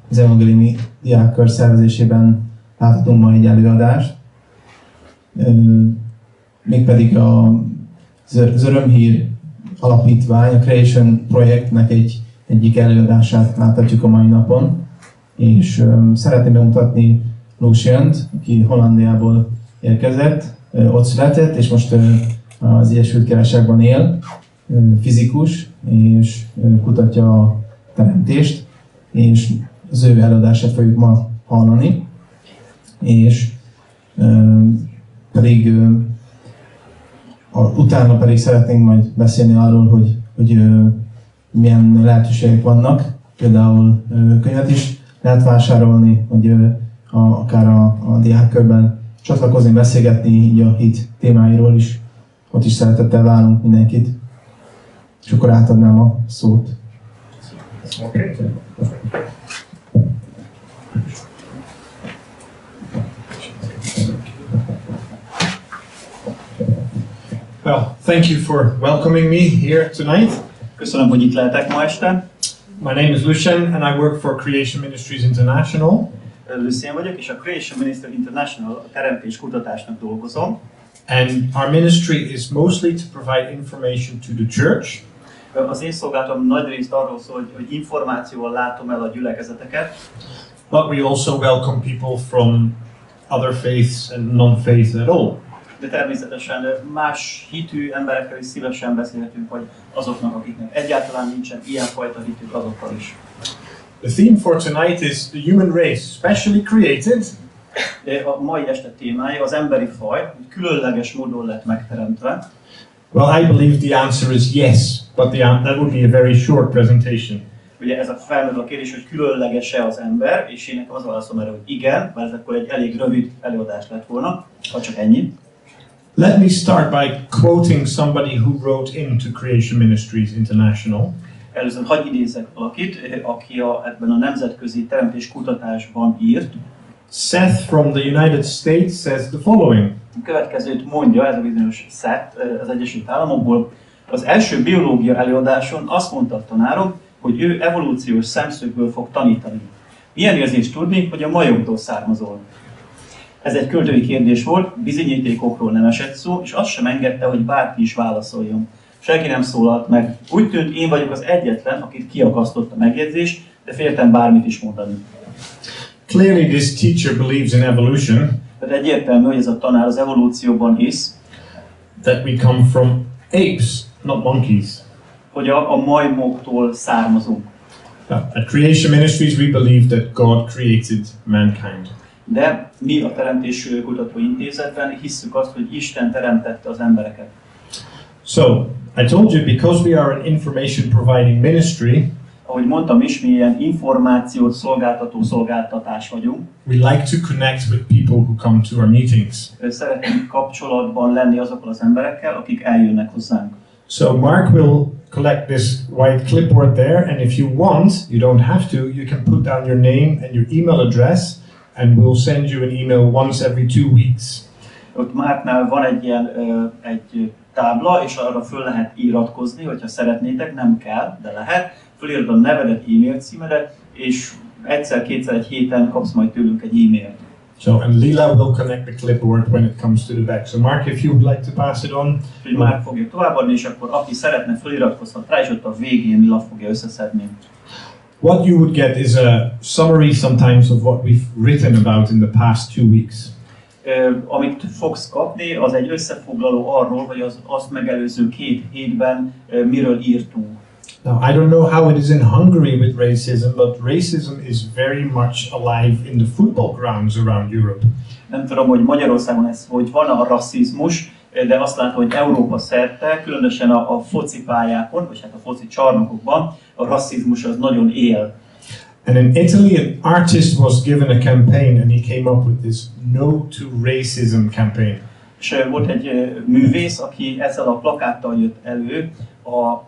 az evangéliumi diákkör szervezésében láthatunk ma egy előadást. Mégpedig az Örömhír Alapítvány, a Creation projektnek egyik előadását láthatjuk a mai napon. És szeretném bemutatni Lucient, aki Hollandiából érkezett, ott született, és most az Egyesült Királyságban él, fizikus, és kutatja a teremtést, és az ő előadását fogjuk ma hallani, és utána pedig szeretnénk majd beszélni arról, hogy milyen lehetőségek vannak, például könyvet is lehet vásárolni, hogy akár a diákkörben csatlakozni, beszélgetni így a hit témáiról is. Ott is szeretettel várunk mindenkit. És akkor átadnám a szót. Okay. Well, thank you for welcoming me here tonight. Köszönöm, hogy itt lehetek ma este. My name is Lucien and I work for Creation Ministries International. Lucien vagyok, és a Creation Ministry International a teremtés kutatásnak dolgozom. And our ministry is mostly to provide information to the church. Az én szolgálatom nagy részt arról szól, hogy információval látom el a gyülekezeteket. But we also welcome people from other faiths and non-faiths at all. De természetesen más hitű emberekkel is szívesen beszélhetünk, vagy azoknak, akiknek egyáltalán nincsen ilyenfajta hitük, azokkal is. The theme for tonight is the human race, specially created. A mai este témája az emberi faj, hogy különleges módon lett megteremtve. Well, I believe the answer is yes, but that would be a very short presentation. Ugye ez a felmerül a kérdés, hogy különleges-e az ember, és én nekem az válaszom erre, hogy igen, mert ez akkor egy elég rövid előadás lett volna, ha csak ennyi. Let me start by quoting somebody who wrote into Creation Ministries International. Először hadd idézek valakit, aki ebben a nemzetközi teremtés kutatásban írt. Seth from the United States says the following. A következőt mondja, ez a bizonyos Seth az Egyesült Államokból. Az első biológia előadáson azt mondta a tanárom, hogy ő evolúciós szemszögből fog tanítani. Milyen érzés tudni, hogy a majomtól származol? Ez egy költői kérdés volt, bizonyítékokról nem esett szó, és azt sem engedte, hogy bárki is válaszoljon. Senki nem szólalt meg. Úgy tűnt, én vagyok az egyetlen, akit kiakasztott a megjegyzés, de féltem bármit is mondani. Clearly this teacher believes in evolution. Tehát egyértelmű, hogy ez a tanár az evolúcióban hisz. That we come from apes, not monkeys. Hogy a majmoktól származunk. At Creation Ministries we believe that God created mankind. De mi a Teremtés Kutató Intézetben hisszük azt, hogy Isten teremtette az embereket. So, I told you, because we are an information providing ministry, ahogy mondtam is, mi ilyen információt szolgáltató szolgáltatás vagyunk. We like to connect with people who come to our meetings. Szeretnénk kapcsolatban lenni azokkal az emberekkel, akik eljönnek hozzánk. So Mark will collect this white clipboard there, and if you want, you don't have to, you can put down your name and your email address, and we'll send you an email once every 2 weeks. Ott Marknál van egy ilyen egy tábla, és arra föl lehet iratkozni, hogyha szeretnétek, nem kell, de lehet. Fölírod a nevedet, e-mail címedet, és egyszer-kétszer egy héten kapsz majd tőlünk egy e-mailt. So, and Lila will connect the clipboard when it comes to the back. So Mark, if you would like to pass it on. Hogy Mark fogja továbbadni, és akkor aki szeretne feliratkozhat rá, és ott a végén Lila fogja összeszedni. What you would get is a summary sometimes of what we've written about in the past 2 weeks. Amit fogsz kapni, az egy összefoglaló arról, hogy az azt megelőző 2 hétben miről írtunk. Now, I don't know how it is in Hungary with racism, but racism is very much alive in the football grounds around Europe. Nem tudom, hogy Magyarországon ez, hogy van a rasszizmus, de azt látom, hogy Európa szerte, különösen a focipályákon, vagy hát a foci csarnokokban, a rasszizmus az nagyon él. And in Italy, an artist was given a campaign, and he came up with this No to Racism campaign. És volt egy művész, aki ezzel a plakáttal jött elő,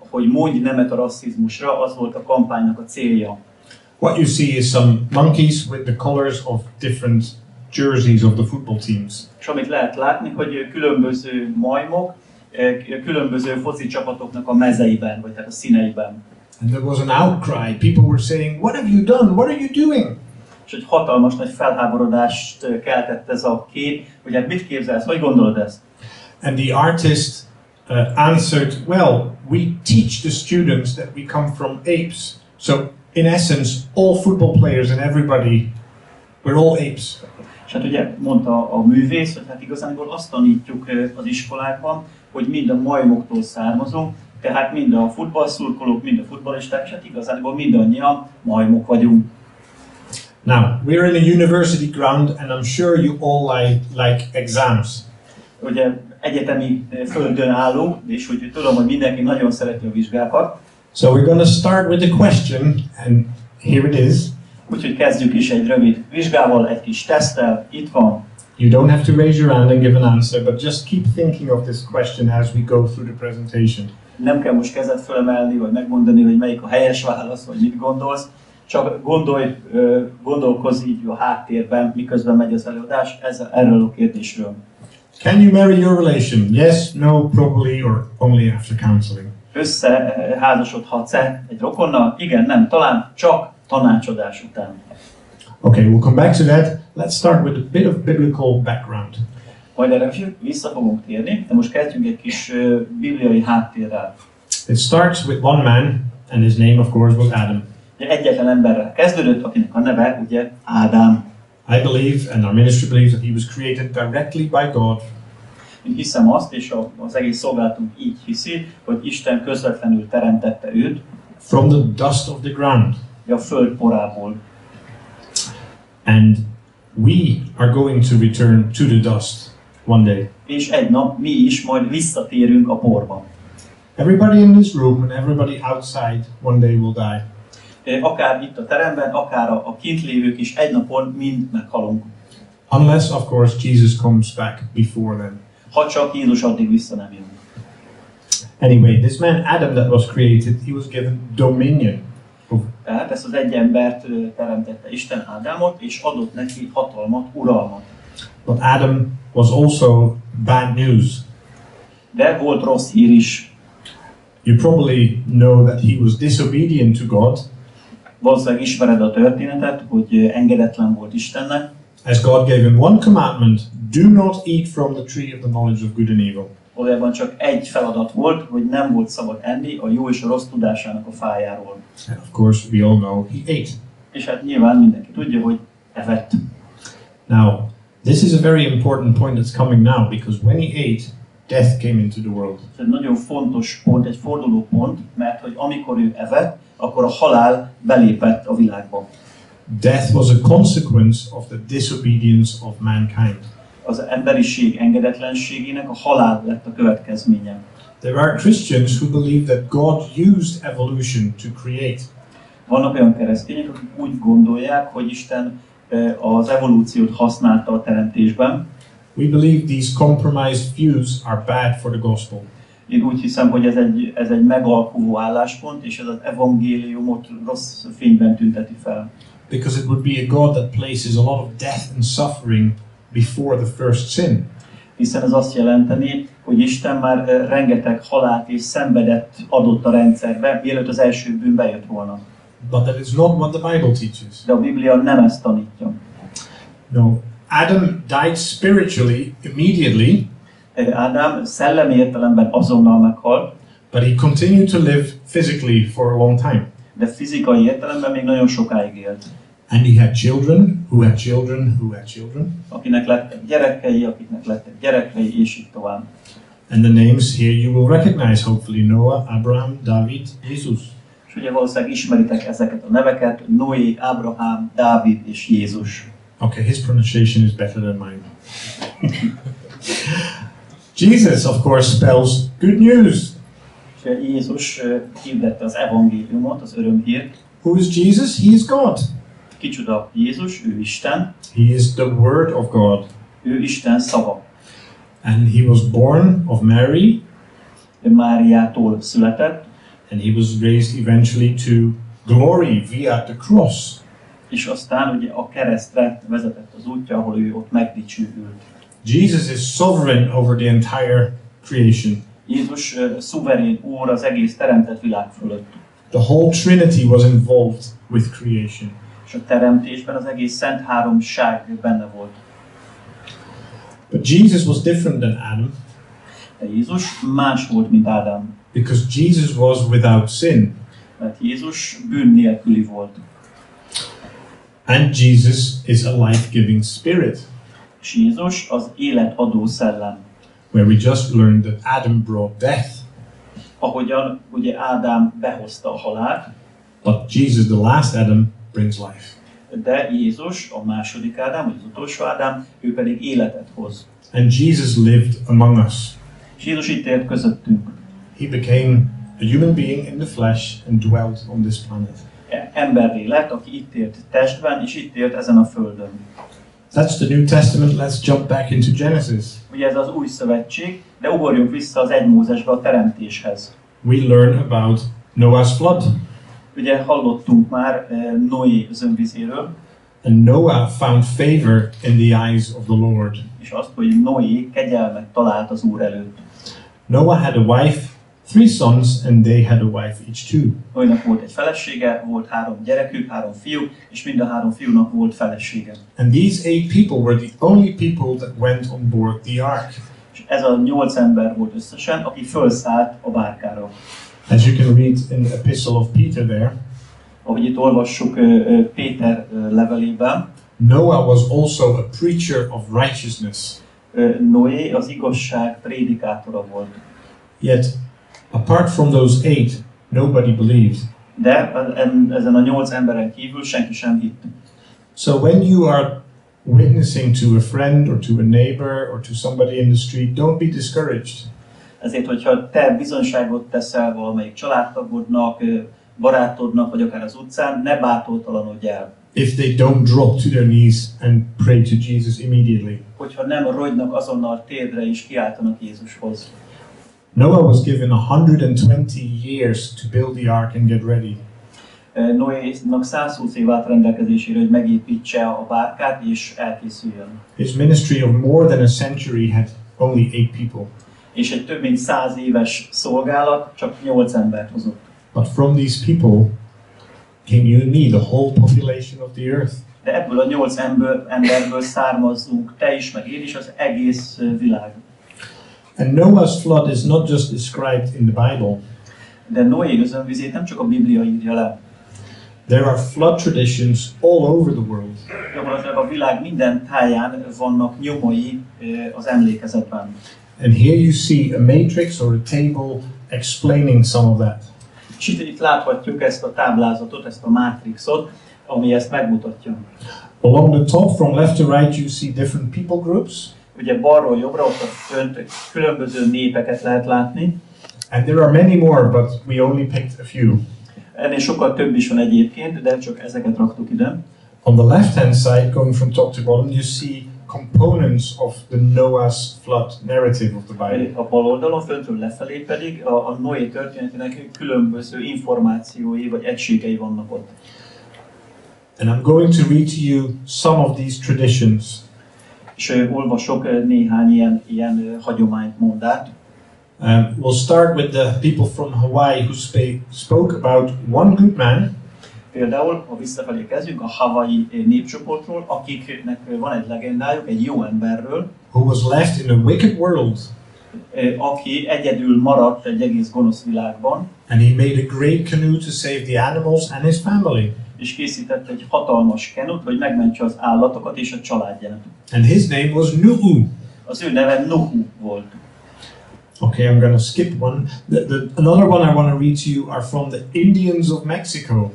hogy mondj nemet a rasszizmusra, az volt a kampánynak a célja. What you see is some monkeys with the colors of different jerseys of the football teams. És amit lehet látni, hogy különböző majmok, különböző foci csapatoknak a mezeiben, vagy tehát a színeiben. And there was an outcry. People were saying, "What have you done? What are you doing?" És egy hatalmas nagy felháborodást keltett ez a kép, hogy hát mit képzelsz, hogy gondolod ezt? And the artist answered, "Well, we teach the students that we come from apes. So, in essence, all football players and everybody, we're all apes." És hát ugye mondta a művész, hogy hát igazából azt tanítjuk az iskolákban, hogy mind a majmoktól származunk, tehát mind a futballszurkolók, mind a futballisták, és hát igazából mindannyian majmok vagyunk. Now, we're in a university ground, and I'm sure you all like exams. Ugye egyetemi földön állunk, és úgy tudom, hogy mindenki nagyon szereti a vizsgákat. So we're going to start with a question, and here it is. Úgyhogy kezdjük is egy rövid vizsgával, egy kis teszttel. Itt van. You don't have to raise your hand and give an answer, but just keep thinking of this question as we go through the presentation. Nem kell most kezet fölemelni, vagy megmondani, hogy melyik a helyes válasz, vagy mit gondolsz. Csak gondolkozz így a háttérben, miközben megy az előadás erről a kérdésről. Can you marry your relation? Yes, no, probably, or only after counseling? Összeházasodhatsz-e egy rokonnal? Igen, nem, talán csak tanácsadás után. Okay, we'll come back to that. Let's start with a bit of biblical background. Majd erre vissza fogunk térni, de most kezdjünk egy kis bibliai háttérrel. It starts with one man, and his name, of course, was Adam. Egyetlen emberrel kezdődött, akinek a neve ugye Ádám. I believe, and our ministry believes, that he was created directly by God. Én hiszem azt, és az egész szolgálatunk így hiszi, hogy Isten közvetlenül teremtette őt. From the dust of the ground. A föld porából. And we are going to return to the dust one day. És egy nap mi is majd visszatérünk a porba. Everybody in this room and everybody outside one day will die. Akár itt a teremben, akár a kint lévők is egy napon mind meghalunk. Unless, of course, Jesus comes back before then. Ha csak Jézus addig vissza nem jön. Anyway, this man Adam that was created, he was given dominion. Tehát ezt az egy embert teremtette Isten, Ádámot, és adott neki hatalmat, uralmat. But Adam was also bad news. De volt rossz hír is. You probably know that he was disobedient to God. Valószínűleg ismered a történetet, hogy engedetlen volt Istennek. As God gave him one commandment, do not eat from the tree of the knowledge of good and evil. Valójában csak egy feladat volt, hogy nem volt szabad enni a jó és a rossz tudásának a fájáról. And of course, we all know he ate. És hát nyilván mindenki tudja, hogy evett. Now, this is a very important point that's coming now, because when he ate, death came into the world. Ez egy nagyon fontos pont, egy forduló pont, mert hogy amikor ő evett, akkor a halál belépett a világba. Death was a consequence of the disobedience of mankind. Az emberiség engedetlenségének a halál lett a következménye. There are Christians who believe that God used evolution to create. Vannak olyan keresztények, akik úgy gondolják, hogy Isten az evolúciót használta a teremtésben. We believe these compromised views are bad for the gospel. Én úgy hiszem, hogy ez egy megalkuvó álláspont, és ez az evangéliumot rossz fényben tünteti fel. Because it would be a God that places a lot of death and suffering before the first sin. Hiszen ez azt jelenteni, hogy Isten már rengeteg halált és szenvedet adott a rendszerbe, mielőtt az első bűn bejött volna. But that is not what the Bible teaches. De a Biblia nem ezt tanítja. No, Adam died spiritually immediately. Ádám szellemi értelemben azonnal meghalt. But he continued to live physically for a long time. De fizikai értelemben még nagyon sokáig élt. And he had children, who had children, who had children. Akinek lettek gyerekei, akiknek lettek gyerekei, és így tovább. And the names here you will recognize, hopefully, Noah, Abraham, David, Jesus. És ugye valószínűleg ismeritek ezeket a neveket, Noé, Ábrahám, Dávid és Jézus. Okay, his pronunciation is better than mine. Jesus, of course, spells good news. És Jézus hirdette az evangéliumot, az örömhírt. Who is Jesus? He is God. Kicsoda Jézus, ő Isten. He is the Word of God. Ő Isten szava. And he was born of Mary. Ő Máriától született. And he was raised eventually to glory via the cross. És aztán ugye a keresztre vezetett az útja, ahol ő ott megdicsőült. Jesus is sovereign over the entire creation. Jézus szuverén úr az egész teremtett világ fölött. The whole Trinity was involved with creation. És a teremtésben az egész Szent Háromság benne volt. But Jesus was different than Adam. De Jézus más volt, mint Ádám. Because Jesus was without sin. Mert Jézus bűn nélküli volt. And Jesus is a life-giving spirit. És Jézus az életadó szellem. Where we just learned that Adam brought death. Ahogyan ugye Ádám behozta a halált. But Jesus, the last Adam, brings life. De Jézus, a második Ádám, vagy az utolsó Ádám, ő pedig életet hoz. And Jesus lived among us. És Jézus itt élt közöttünk. He became a human being in the flesh and dwelt on this planet. Emberré lett, aki itt élt testben, és itt élt ezen a földön. That's the New Testament. Let's jump back into Genesis. Ugye ez az új szövetség, de ugorjunk vissza az 1 Mózesbe, a teremtéshez. We learn about Noah's flood. Ugye hallottunk már Noé zömvizéről. And Noah found favor in the eyes of the Lord. És azt, hogy Noé kegyelmet talált az Úr előtt. Noah had a wife, 3 sons, and they had a wife each too. Noénak volt egy felesége, volt 3 gyerekük, 3 fiú, és mind a 3 fiúnak volt felesége. And these 8 people were the only people that went on board the ark. És ez a 8 ember volt összesen, aki fölszállt a bárkára. As you can read in the Epistle of Peter there, ahogy itt olvassuk Péter levelében, Noah was also a preacher of righteousness. Noé az igazság prédikátora volt. Yet, apart from those 8, nobody believed. De ezen a 8 emberen kívül senki sem hitt. So when you are witnessing to a friend or to a neighbor or to somebody in the street, don't be discouraged. Ezért, hogyha te bizonyságot teszel valamelyik családtagodnak, barátodnak, vagy akár az utcán, ne bátortalanodj el. If they don't drop to their knees and pray to Jesus immediately. Hogyha nem rogynak azonnal térdre és kiáltanak Jézushoz. Noah was given 120 years to build the ark and get ready. Noénak 120 év állt rendelkezésére, hogy megépítse a bárkát és elkészüljön. His ministry of more than a century had only 8 people. És egy több mint 100 éves szolgálat csak 8 embert hozott. But from these people came you and me, the whole population of the earth. De ebből a 8 emberből származzunk, te is, meg én is, az egész világ. And Noah's flood is not just described in the Bible. De Noé özönvizét nem csak a Biblia írja le. There are flood traditions all over the world. Gyakorlatilag a világ minden táján vannak nyomai az emlékezetben. And here you see a matrix or a table explaining some of that. És itt láthatjuk ezt a táblázatot, ezt a mátrixot, ami ezt megmutatja. Along the top, from left to right, you see different people groups. Ugye balról jobbra ott a fönt különböző népeket lehet látni. And there are many more, but we only picked a few. Ennél sokkal több is van egyébként, de csak ezeket raktuk ide. On the left-hand side, going from top to bottom, you see components of the Noah's flood narrative of the Bible. A bal oldalon, föntről lefelé pedig a Noé történetének különböző információi vagy egységei vannak ott. And I'm going to read to you some of these traditions. És olvasok néhány ilyen hagyományt, mondát. We'll start with the people from Hawaii who spoke about one good man. Például, ha visszafelé kezdjünk, a hawaii népcsoportról, akiknek van egy legendájuk, egy jó emberről, who was left in a wicked world. Aki egyedül maradt egy egész gonosz világban. And he made a great canoe to save the animals and his family. És készített egy hatalmas kenut, hogy megmentse az állatokat és a családját. And his name was Nuhu. Az ő neve Nuhu volt. Okay, I'm going to skip one. Another one I want to read to you are from the Indians of Mexico.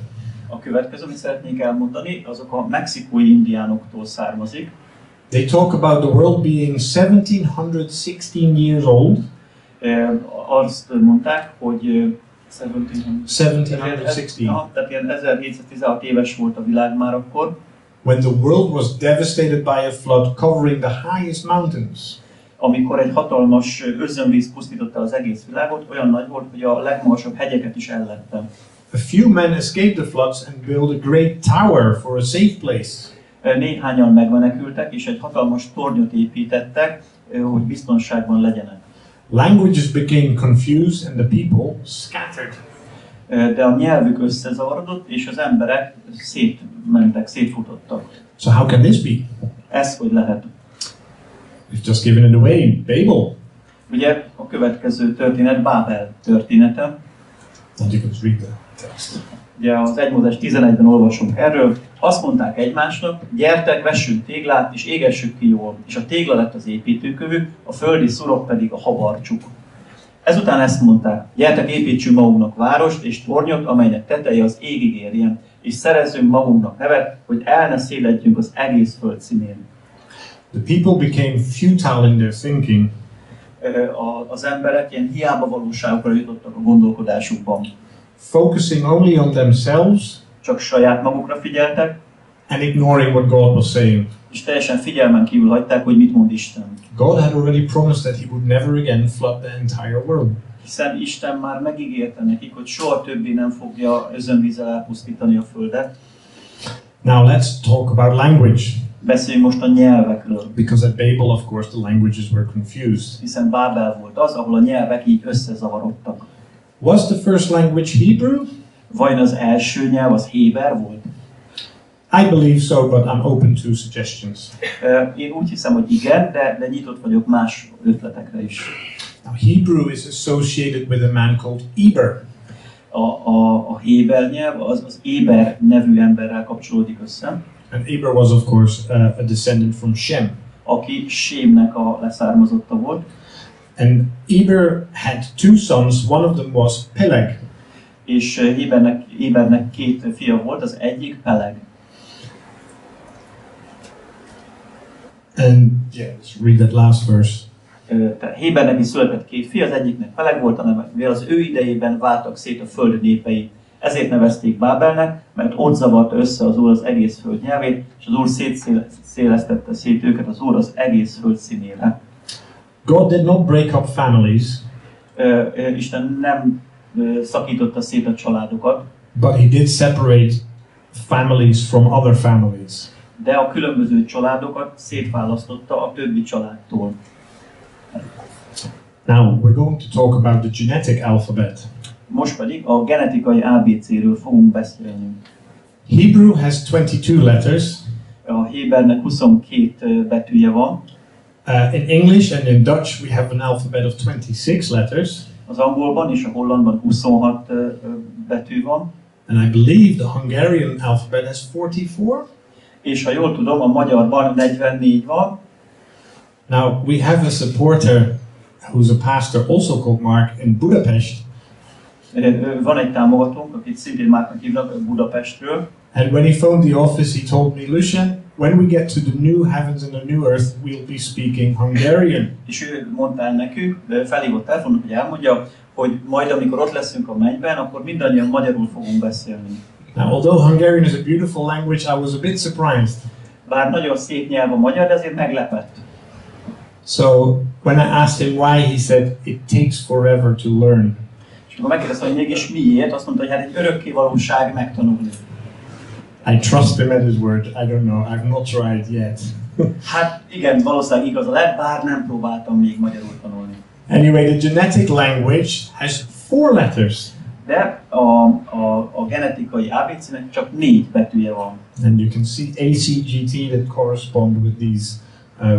A következő, amit szeretnék elmondani, azok a mexikói indiánoktól származik. They talk about the world being 1716 years old. Azt mondták, hogy 1716. Tehát ilyen 1716 éves volt a világ már akkor. When the world was devastated by a flood covering the highest mountains. Amikor egy hatalmas özönvíz pusztította az egész világot, olyan nagy volt, hogy a legmagasabb hegyeket is ellette. A few men escaped the floods and built a great tower for a safe place. Néhányan megmenekültek, és egy hatalmas tornyot építettek, hogy biztonságban legyenek. Languages became confused and the people scattered. de a nyelvük összezavarodott, és az emberek szétmentek, szétfutottak. So how can this be? Ez hogy lehet? We've just given it away, Babel. Ugye a következő történet Bábel története. And you can read the text. Ugye az 1 Mózes 11-ben olvasunk erről. Azt mondták egymásnak, gyertek, vessünk téglát, és égessük ki jól. És a tégla lett az építőkövük, a földi szurok pedig a habarcsuk. Ezután ezt mondták, gyertek, építsünk magunknak várost és tornyot, amelynek teteje az égig érjen, és szerezzünk magunknak nevet, hogy el ne széledjünk az egész föld színén. The people became futile in their thinking. Az emberek ilyen hiába valóságokra jutottak a gondolkodásukban. Focusing only on themselves, csak saját magukra figyeltek, and ignoring what God was saying. és teljesen figyelmen kívül hagyták, hogy mit mond Isten. God had already promised that he would never again flood the entire world. Hiszen Isten már megígérte nekik, hogy soha többé nem fogja özönvízzel elpusztítani a földet. Now let's talk about language. Beszéljünk most a nyelvekről. Because at Babel, of course, the languages were confused. Hiszen Bábel volt az, ahol a nyelvek így összezavarodtak. Was the first language Hebrew? Vajon az első nyelv az héber volt? I believe so, but I'm open to suggestions. Én úgy hiszem, hogy igen, de nyitott vagyok más ötletekre is. Now, Hebrew is associated with a man called Eber. A héber nyelv az Éber nevű emberrel kapcsolódik össze. And Eber was, of course, a descendant from Shem. Aki Sémnek a leszármazotta volt. And Eber had two sons. One of them was Peleg. És Ébernek két fia volt, az egyik Peleg. And yeah, let's read that last verse. Tehát Hébernek is született két fia, az egyiknek Peleg volt a neve, mivel az ő idejében váltak szét a föld népei. Ezért nevezték Bábelnek, mert ott zavarta össze az Úr az egész föld nyelvét, és az Úr szétszélesztette szét őket az Úr az egész föld színére. God did not break up families. Isten nem szakította szét a családokat. But he did separate families from other families. De a különböző családokat szétválasztotta a többi családtól. Now we're going to talk about the genetic alphabet. Most pedig a genetikai ABC-ről fogunk beszélni. Hebrew has 22 letters. A hébernek 22 betűje van. In English and in Dutch we have an alphabet of 26 letters. Az angolban és a hollandban 26 betű van. And I believe the Hungarian alphabet has 44. És ha jól tudom, a magyarban 44 van. Now we have a supporter who's a pastor also called Mark in Budapest. Van egy támogatónk, akit szintén Márknak hívnak Budapestről. And when he phoned the office, he told me, Lucien, when we get to the new heavens and the new earth, we'll be speaking Hungarian. És ő mondta el nekünk, felhívott telefonon, hogy elmondja, hogy majd amikor ott leszünk a mennyben, akkor mindannyian magyarul fogunk beszélni. Now, although Hungarian is a beautiful language, I was a bit surprised. Bár nagyon szép nyelv a magyar, de azért meglepett. So when I asked him why, he said, it takes forever to learn. És amikor megkérdeztem, hogy mégis miért, azt mondta, hogy hát egy örökké valóság megtanulni. I trust him at his word. I don't know. I've not tried yet. Hát igen, valószínűleg igaza lett, bár nem próbáltam még magyarul tanulni. Anyway, the genetic language has 4 letters. De a genetikai ABC-nek csak 4 betűje van. And you can see ACGT that correspond with these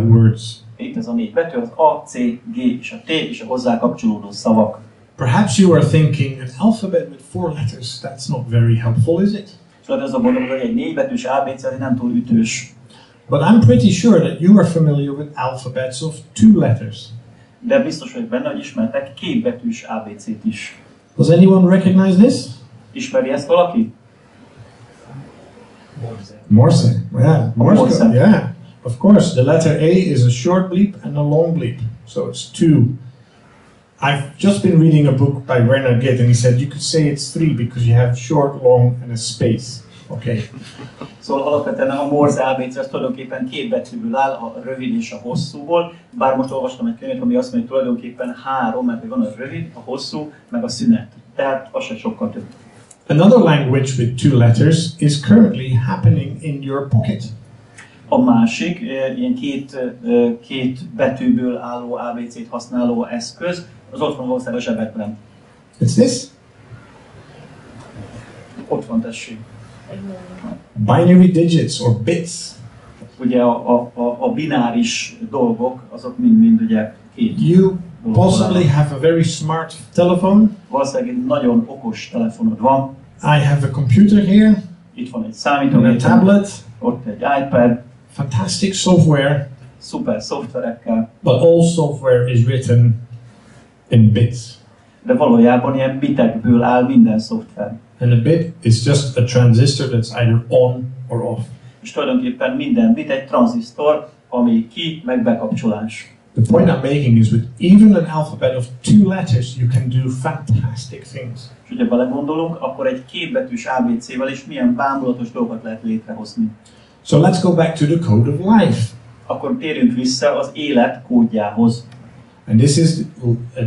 words. Itt ez a 4 betű, az A, C, G és a T és a hozzá kapcsolódó szavak. Perhaps you are thinking, an alphabet with 4 letters, that's not very helpful, is it? Szóval ez a gondolom, hogy egy 4 betűs ABC az nem túl ütős. But I'm pretty sure that you are familiar with alphabets of 2 letters. De biztos vagyok benne, hogy ismertek 2 betűs ABC-t is. Does anyone recognize this? Ismeri ezt valaki? Morse. Yeah, Morse. Morse. Yeah, of course. The letter A is a short bleep and a long bleep, so it's 2. I've just been reading a book by Werner Gitt, and he said you could say it's 3 because you have short, long, and a space. Okay. Szóval alapvetően a Morse ABC az tulajdonképpen 2 betűből áll, a rövid és a hosszúból. Bár most olvastam egy könyvet, ami azt mondja, hogy tulajdonképpen 3, mert van a rövid, a hosszú, meg a szünet. Tehát az se sokkal több. Another language with 2 letters is currently happening in your pocket. A másik, ilyen két betűből álló ABC-t használó eszköz, az ott van valószínűleg a zsebekben. It's this. van, tessék. Binary digits or bits. Ugye a bináris dolgok, azok mind ugye két. You possibly have a very smart telephone. Valószínűleg egy nagyon okos telefonod van. I have a computer here. Itt van egy And a számítógép, tablet. ott egy iPad, Fantastic software. szuper szoftverekkel, But all software is written in bits. de valójában ilyen bitekből áll minden szoftver. And a bit is just a transistor that's either on or off. És tulajdonképpen minden bit egy tranzisztor, ami ki, meg bekapcsolás. The point I'm making is with even an alphabet of 2 letters, you can do fantastic things. És ugye belegondolunk, akkor egy kétbetűs ABC-vel is milyen bámulatos dolgokat lehet létrehozni. So let's go back to the code of life. Akkor térjünk vissza az élet kódjához. And this is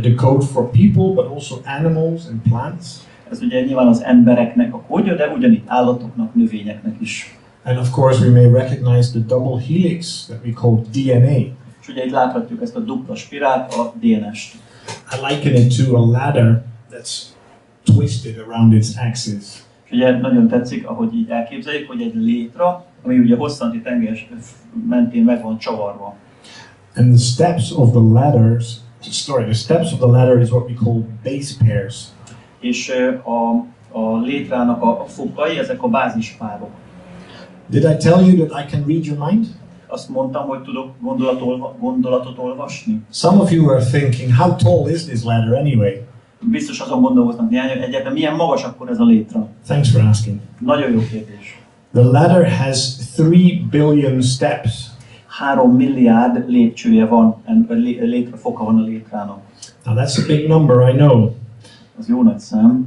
the code for people, but also animals and plants. Ez ugye nyilván az embereknek a kódja, de ugyanígy állatoknak, növényeknek is. And of course, we may recognize the double helix that we call DNA. És ugye itt láthatjuk ezt a dupla spirált, a DNS-t. I liken it to a ladder that's twisted around its axis. És ugye nagyon tetszik, ahogy így elképzeljük, hogy egy létra, ami ugye hosszanti tenger mentén meg van csavarva. And the steps of the ladder is what we call base pairs. És a létrának a fokai, ezek a bázispárok. Did I tell you that I can read your mind? Azt mondtam, hogy tudok gondolatot olvasni. Some of you are thinking, how tall is this ladder anyway? Biztos azon gondolkoznak néhány, hogy egyáltalán milyen magas akkor ez a létra. Thanks for asking. Nagyon jó kérdés. The ladder has 3 billion steps. 3 milliárd lépcsője van, létrafoka van a létrának. Now that's a big number, I know. Az jó nagy szám.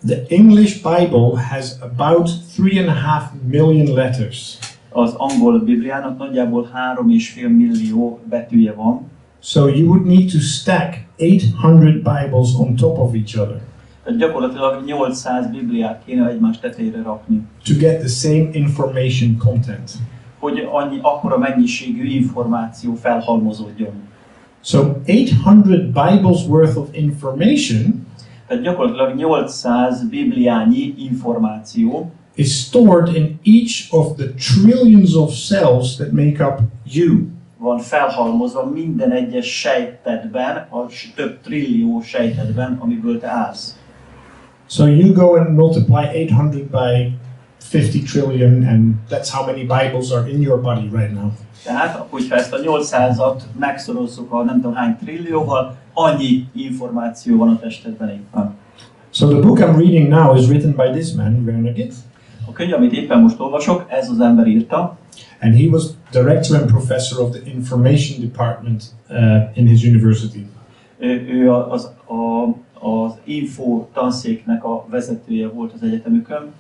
The English Bible has about 3.5 million letters. Az angol Bibliának nagyjából 3,5 millió betűje van. So you would need to stack 800 Bibles on top of each other Tehát gyakorlatilag 800 Bibliát kéne egymás tetejére rakni, to get the same information content. hogy akkora mennyiségű információ felhalmozódjon. So 800 Bibles worth of information Tehát gyakorlatilag 800 bibliányi információ is stored in each of the trillions of cells that make up you. van felhalmozva minden egyes sejtetben, a több trillió sejtetben, amiből te állsz. So you go and multiply 800 by 50 trillion, and that's how many Bibles are in your body right now. Tehát, hogyha ezt a 800-at megszorozzuk a nem tudom hány trillióval, annyi információ van a testedben éppen. So the book I'm reading now is written by this man, Werner. A könyv, amit éppen most olvasok, ez az ember írta, And he was director and professor of the information department in his university. Ő az info tanszéknek a vezetője volt az egyetemükön.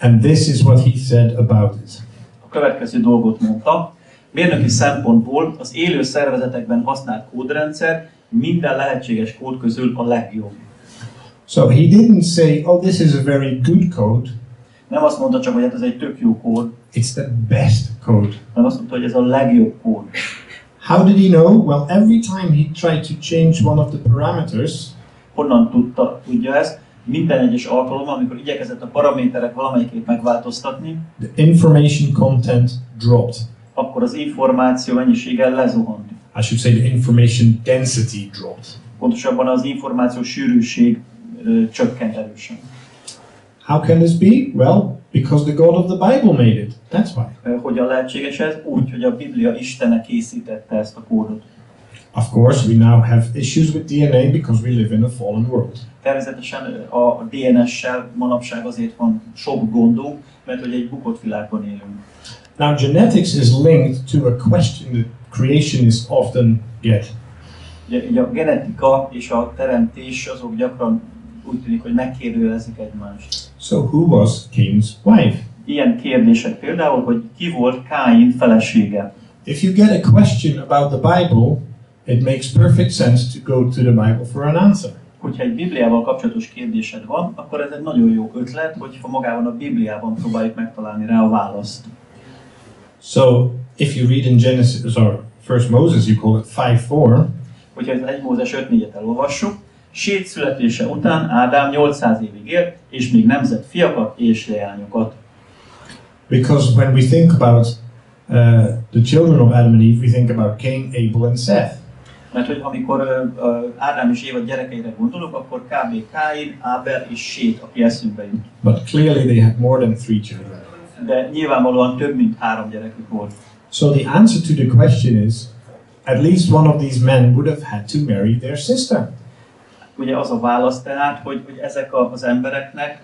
And this is what he said about it. A következő dolgot mondta. Mérnöki szempontból az élő szervezetekben használt kódrendszer minden lehetséges kód közül a legjobb. So he didn't say, oh, this is a very good code. Nem azt mondta csak, hogy hát ez egy tök jó kód, It's the best code. hanem azt mondta, hogy ez a legjobb kód. How did he know? Well, every time he tried to change one of the parameters, Honnan tudja ezt? Minden egyes alkalommal, amikor igyekezett a paraméterek valamelyikét megváltoztatni, the information content dropped. akkor az információ mennyisége lezuhant. I should say the information density dropped. Pontosabban az információ sűrűség csökkent erősen. How can this be? Well, because the God of the Bible made it. That's why. Hogyan lehetséges ez? Úgy, hogy a Biblia Istene készítette ezt a kódot. Of course, we now have issues with DNA because we live in a fallen world. Természetesen a DNS-sel manapság azért van sok gondunk, mert hogy egy bukott világban élünk. Now, genetics is linked to a question that creationists often get. Ugye a genetika és a teremtés azok gyakran úgy tűnik, hogy megkérdőjelezik egymást. So, who was Cain's wife? Ilyen kérdések például, hogy ki volt Káin felesége. If you get a question about the Bible, it makes perfect sense to go to the Bible for an answer. Hogyha egy Bibliával kapcsolatos kérdésed van, akkor ez egy nagyon jó ötlet, hogyha magában a Bibliában próbáljuk megtalálni rá a választ. So, if you read in Genesis or 1 Moses, you call it 5:4. Hogyha az 1 Mózes 5:4-et elolvassuk, Sét születése után Ádám 800 évig élt, és még nemzett fiakat és leányokat. Because when we think about the children of Adam and Eve, we think about Cain, Abel and Seth. Mert hogy amikor Ádám és Éva gyerekeire gondolok, akkor kb. Káin, Ábel és Sét, aki eszünkbe jut. But clearly they had more than 3 children. De nyilvánvalóan több mint 3 gyerekük volt. So the answer to the question is, at least one of these men would have had to marry their sister. Ugye az a válasz tehát, hogy ezek az embereknek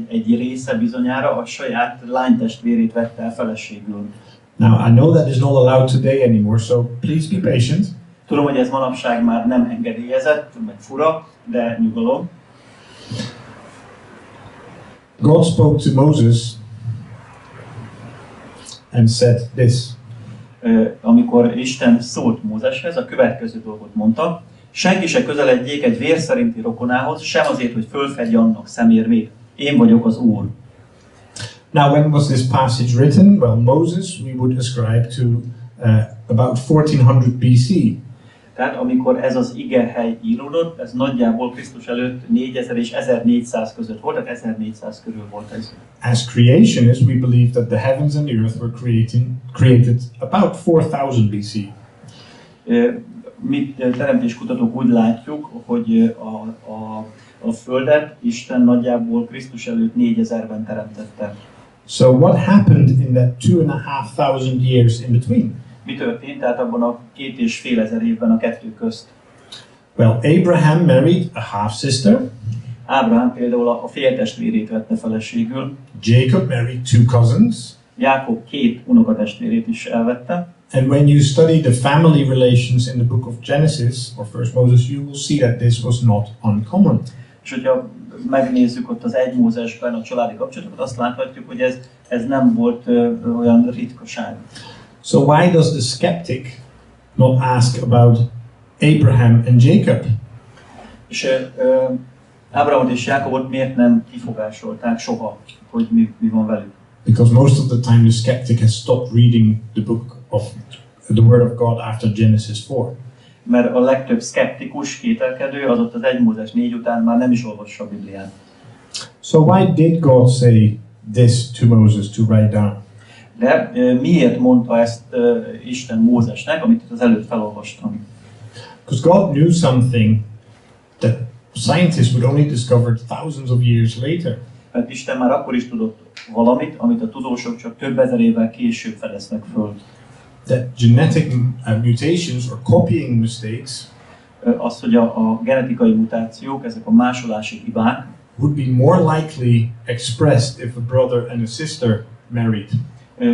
egy része bizonyára a saját lánytestvérét vette el feleségül. Now I know that is not allowed today anymore, so please be patient. Tudom, hogy ez manapság már nem engedélyezett, meg fura, de nyugalom. God spoke to Moses and said this. Amikor Isten szólt Mózeshez, a következő dolgot mondta: senki se közeledjék egy vér szerinti rokonához, sem azért, hogy fölfedje annak szemérmét. Én vagyok az Úr. Now, when was this passage written? Well, Moses we would ascribe to about 1400 BC. Tehát amikor ez az igehely íródott, ez nagyjából Krisztus előtt 4000 és 1400 között volt, tehát 1400 körül volt ez. As creationists, we believe that the heavens and the earth were created about 4000 BC. Mi teremtéskutatók úgy látjuk, hogy a Földet Isten nagyjából Krisztus előtt 4000-ben teremtette. So what happened in that 2500 years in between? Mi történt tehát abban a 2500 évben a kettő közt? Well, Abraham married a half-sister. Ábrahám például a féltestvérét vette feleségül. Jacob married 2 cousins. Jákob 2 unokatestvérét is elvette. And when you study the family relations in the book of Genesis or First Moses, you will see that this was not uncommon. És hogyha megnézzük ott az 1 Mózesben a családi kapcsolatokat, azt láthatjuk, hogy ez nem volt olyan ritkaság. So why does the skeptic not ask about Abraham and Jacob? És Ábrahámot és Jákobot miért nem kifogásolták soha, hogy mi van velük? Because most of the time the skeptic has stopped reading the book of the Word of God after Genesis 4. Mert a legtöbb szkeptikus, kételkedő az ott az 1 Mózes 4 után már nem is olvassa a Bibliát. So why did God say this to Moses to write down? De miért mondta ezt Isten Mózesnek, amit itt az előtt felolvastam? Because God knew something that scientists would only discover thousands of years later. Mert Isten már akkor is tudott valamit, amit a tudósok csak több ezer évvel később fedeznek föl. That genetic mutations or copying mistakes az, hogy a genetikai mutációk, ezek a másolási hibák would be more likely expressed if a brother and a sister married.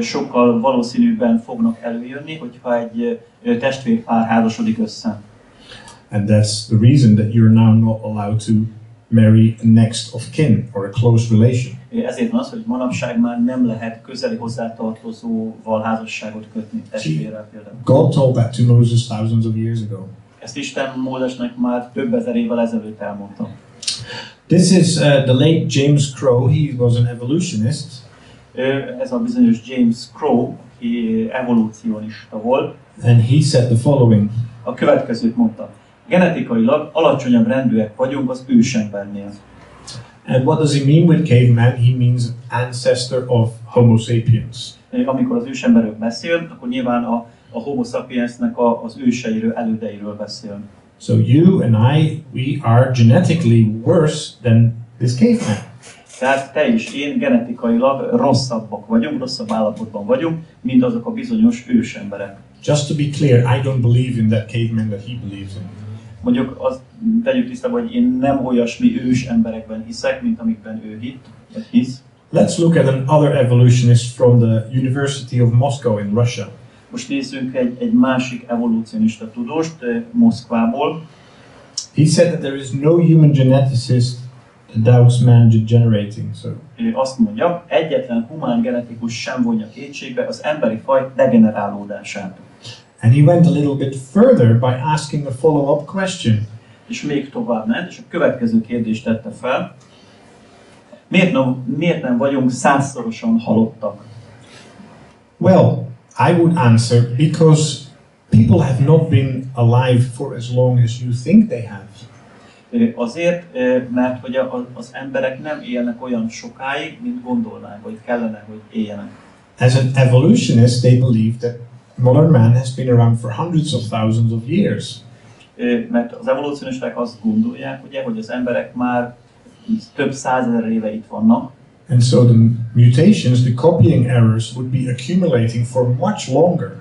Sokkal valószínűbben fognak előjönni, hogyha egy testvérpár házasodik össze. And that's the reason that you're now not allowed to marry a next of kin or a close relation. Ezért van az, hogy manapság már nem lehet közeli hozzátartozóval házasságot kötni, testvérrel például. God told that to Moses thousands of years ago. Ezt Isten Mózesnek már több ezer évvel ezelőtt elmondta. This is the late James Crow. He was an evolutionist. Ez a bizonyos James Crow, aki evolúcionista volt. And he said the following. A következőt mondta: genetikailag alacsonyabb rendűek vagyunk az ősembernél. And what does he mean with caveman? He means ancestor of Homo sapiens. Amikor az ősemberről beszél, akkor nyilván a Homo sapiensnek az őseiről, elődeiről beszél. So you and I, we are genetically worse than this caveman. Tehát te és én genetikailag rosszabbak vagyunk, rosszabb állapotban vagyunk, mint azok a bizonyos ősemberek. Just to be clear, I don't believe in that caveman that he believes in. Mondjuk azt tegyük tisztába, hogy én nem olyasmi ős emberekben hiszek, mint amikben ő hitt, vagy hisz. Let's look at another evolutionist from the University of Moscow in Russia. Most nézzünk egy másik evolúcionista tudóst Moszkvából. He said that there is no human geneticist that doubts man degenerating. So Ő azt mondja, egyetlen humán genetikus sem vonja kétségbe az emberi faj degenerálódását. and he went a little bit further by asking a follow-up question. És még tovább ment, és a következő kérdést tette fel. Miért nem vagyunk 100-szorosan halottak? Well, I would answer because people have not been alive for as long as you think they have. Azért, mert hogy az emberek nem élnek olyan sokáig, mint gondolnánk, vagy kellene, hogy éljenek. As an evolutionist, they believe that modern man has been around for hundreds of thousands of years. Mert az evolúcionisták azt gondolják, ugye, hogy az emberek már több százezer éve itt vannak. And so the mutations, the copying errors would be accumulating for much longer.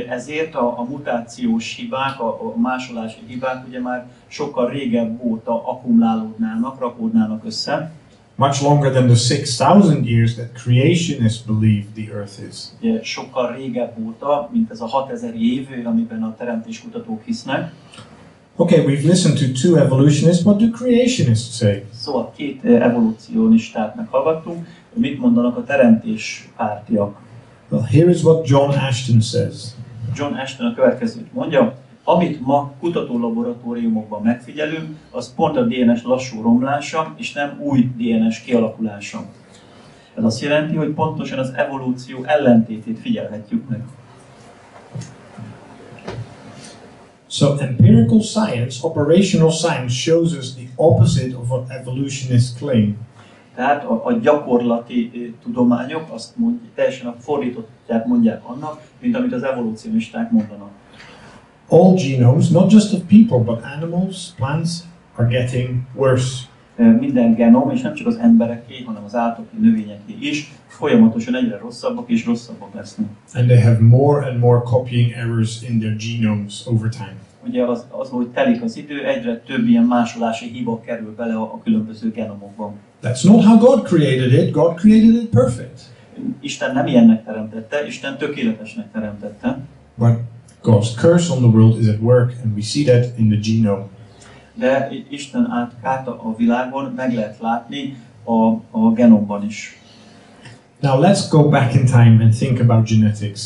Ezért a mutációs hibák, a másolási hibák ugye már sokkal régebb óta akkumulálódnának, rakódnának össze. Much longer than the 6,000 years that creationists believe the Earth is. Ugye sokkal régebb óta, mint ez a 6000 év, amiben a teremtéskutatók hisznek. Okay, we've listened to two evolutionists. What do creationists say? Szóval két evolúcionistát meghallgattunk, mit mondanak a teremtés pártiak. Well, here is what John Ashton says. John Ashton a következőt mondja: amit ma kutatólaboratóriumokban megfigyelünk, az pont a DNS lassú romlása, és nem új DNS kialakulása. Ez azt jelenti, hogy pontosan az evolúció ellentétét figyelhetjük meg. So empirical science, operational science, shows us the opposite of what evolutionists claim. Tehát a gyakorlati tudományok azt mondják, teljesen a fordítottját mondják annak, mint amit az evolúcionisták mondanak. All genomes, not just of people, but animals, plants, are getting worse. Minden genom, és nem csak az embereké, hanem az állatoké, növényeké is folyamatosan egyre rosszabbak és rosszabbak lesznek. And they have more and more copying errors in their genomes over time. Ugye az, hogy telik az idő, egyre több ilyen másolási hiba kerül bele a különböző genomokban. That's not how God created it. God created it perfect. Isten nem ilyennek teremtette, Isten tökéletesnek teremtette. But God's curse on the world is at work, and we see that in the genome. De Isten átkát a világon meg lehet látni a genomban is. Now let's go back in time and think about genetics.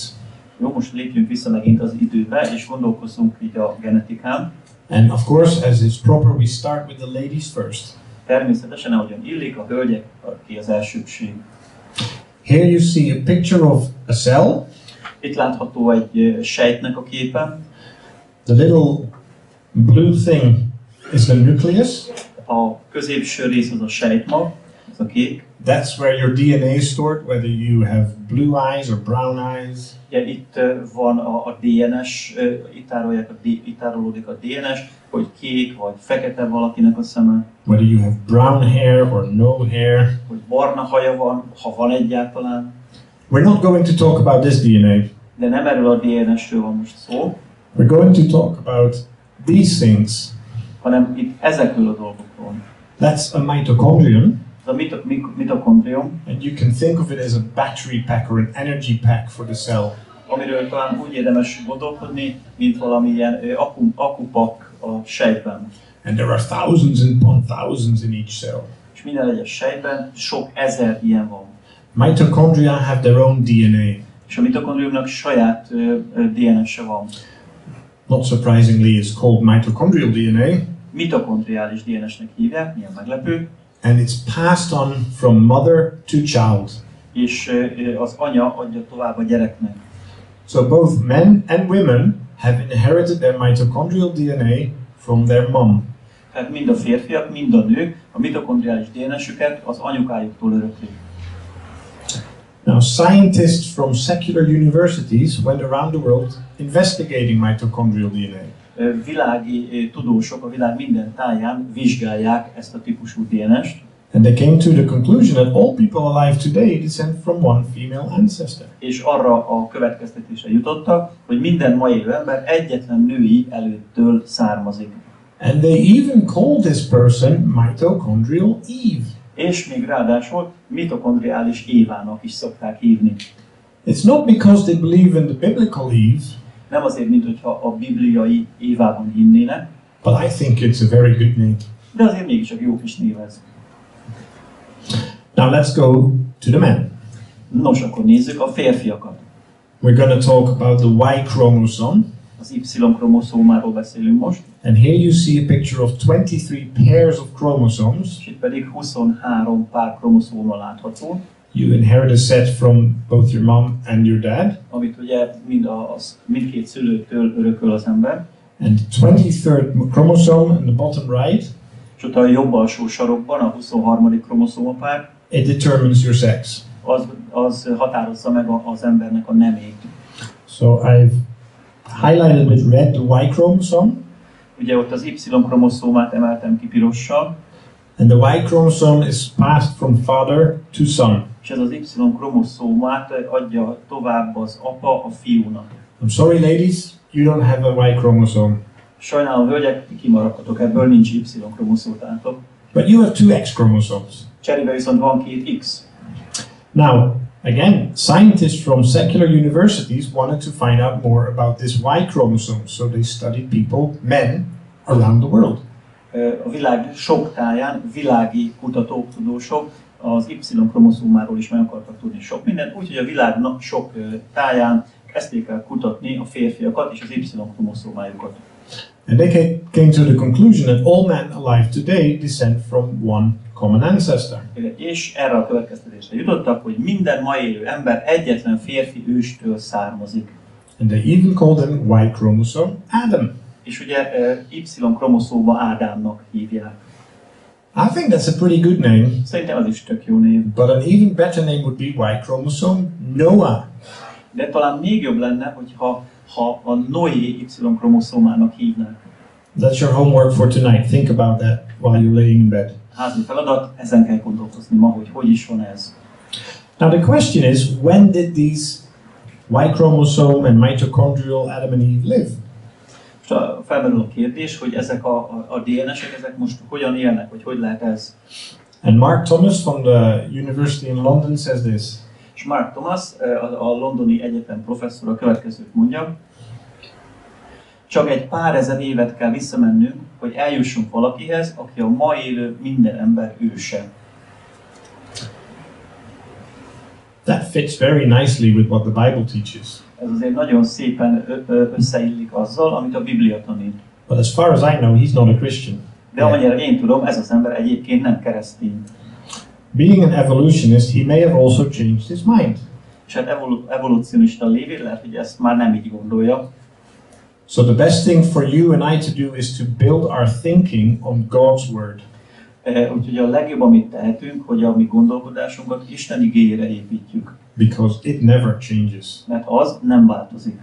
Jó, most lépjünk vissza megint az időbe, és gondolkozzunk így a genetikán. And of course, as is proper, we start with the ladies first. Természetesen, ahogyan illik, a hölgyek ki az elsőbség. Here you see a picture of a cell. Itt látható egy sejtnek a képe. The little blue thing is the nucleus. A középső rész az a sejtmag, ez a kék. That's where your DNA is stored, whether you have blue eyes or brown eyes. Ugye itt van a DNS, itt tárolódik a DNS, hogy kék vagy fekete valakinek a szeme. Whether you have brown hair or no hair. Hogy barna haja van, ha van egyáltalán. We're not going to talk about this DNA. De nem erről a DNS-ről van most szó. We're going to talk about these things. Hanem itt ezekről a dolgokról. That's a mitochondrion. Ez a mitokondrium. And you can think of it as a battery pack or an energy pack for the cell. Amiről talán úgy érdemes gondolkodni, mint valamilyen akupak a sejtben. And there are thousands and upon thousands in each cell. És minden egyes sejtben sok ezer ilyen van. Mitochondria have their own DNA. És a mitokondriumnak saját DNS-e van. Not surprisingly, it's called mitochondrial DNA. Mitokondriális DNS-nek hívják, milyen meglepő. And it's passed on from mother to child. És az anya adja tovább a gyereknek. So both men and women have inherited their mitochondrial DNA from their mom. Tehát mind a férfiak, mind a nők a mitokondriális DNS-üket az anyukájuktól öröklik. Now, scientists from secular universities went around the world investigating mitochondrial DNA. Világi tudósok a világ minden táján vizsgálják ezt a típusú DNS-t. And they came to the conclusion that all people alive today descend from one female ancestor. És arra a következtetésre jutottak, hogy minden mai élő ember egyetlen női előttől származik. And they even called this person mitochondrial Eve. És még ráadásul mitokondriális Évának is szokták hívni. It's not because they believe in the biblical Eve. Nem azért, mint hogyha a bibliai Évában hinnének. But I think it's a very good name. De azért mégiscsak jó kis név ez. Now let's go to the men. Nos, akkor nézzük a férfiakat. We're going to talk about the Y chromosome. Az Y-kromoszómáról beszélünk most. And here you see a picture of 23 pairs of chromosomes. És itt pedig 23 pár kromoszóma látható. You inherit a set from both your mom and your dad. Amit ugye mindkét szülőtől örököl az ember. And 23rd chromosome in the bottom right. És ott a jobb alsó sarokban, a 23. kromoszómapár, it determines your sex. az határozza meg az embernek a nemét. So I've highlighted with red the Y chromosome. Ugye ott az Y-kromoszómát emeltem ki pirossal, And the Y chromosome is passed from father to son. és ez az Y-kromoszómát adja tovább az apa a fiúnak. I'm sorry, ladies, you don't have a Y chromosome. Sajnálom, hölgyek, ti kimaradtatok ebből, nincs Y-kromoszótátok. But you have two X chromosomes. Cserébe viszont van 2 X. Now, again, scientists from secular universities wanted to find out more about this Y chromosome, so they studied people, men, around the world. A világ sok táján világi kutatók, tudósok az Y-kromoszómáról is meg akartak tudni sok mindent, úgyhogy a világ sok táján kezdték el kutatni a férfiakat és az Y-kromoszómájukat. And they came to the conclusion that all men alive today descend from one common ancestor. És erre a következtetésre jutottak, hogy minden ma élő ember egyetlen férfi őstől származik. And they even called him Y chromosome Adam. És ugye Y-kromoszóma Ádámnak hívják. I think that's a pretty good name. Szerintem az is tök jó név. But an even better name would be Y chromosome Noah. De talán még jobb lenne, hogyha a Noé Y-kromoszómának hívnák. That's your homework for tonight. Think about that while you're laying in bed. Házi feladat, ezen kell gondolkozni ma, hogy is van ez. Now the question is, when did these Y chromosome and mitochondrial Adam and Eve live? És felmerül a kérdés, hogy ezek a DNS-ek, ezek most hogyan élnek, vagy hogy lehet ez? And Mark Thomas from the University in London says this. És Mark Thomas, a londoni egyetem professzor a következőt mondja. Csak egy pár ezer évet kell visszamennünk, hogy eljussunk valakihez, aki a ma élő minden ember őse. That fits very nicely with what the Bible teaches. Ez azért nagyon szépen összeillik azzal, amit a Biblia tanít. But as far as I know, he's not a Christian. De amennyire én tudom, ez az ember egyébként nem keresztény. Being an evolutionist, he may have also changed his mind. És hát evolucionista lévén lehet, hogy ezt már nem így gondolja. So the best thing for you and I to do is to build our thinking on God's word. Úgyhogy a legjobb, amit tehetünk, hogy a mi gondolkodásunkat Isten igéjére építjük. Because it never changes. Mert az nem változik.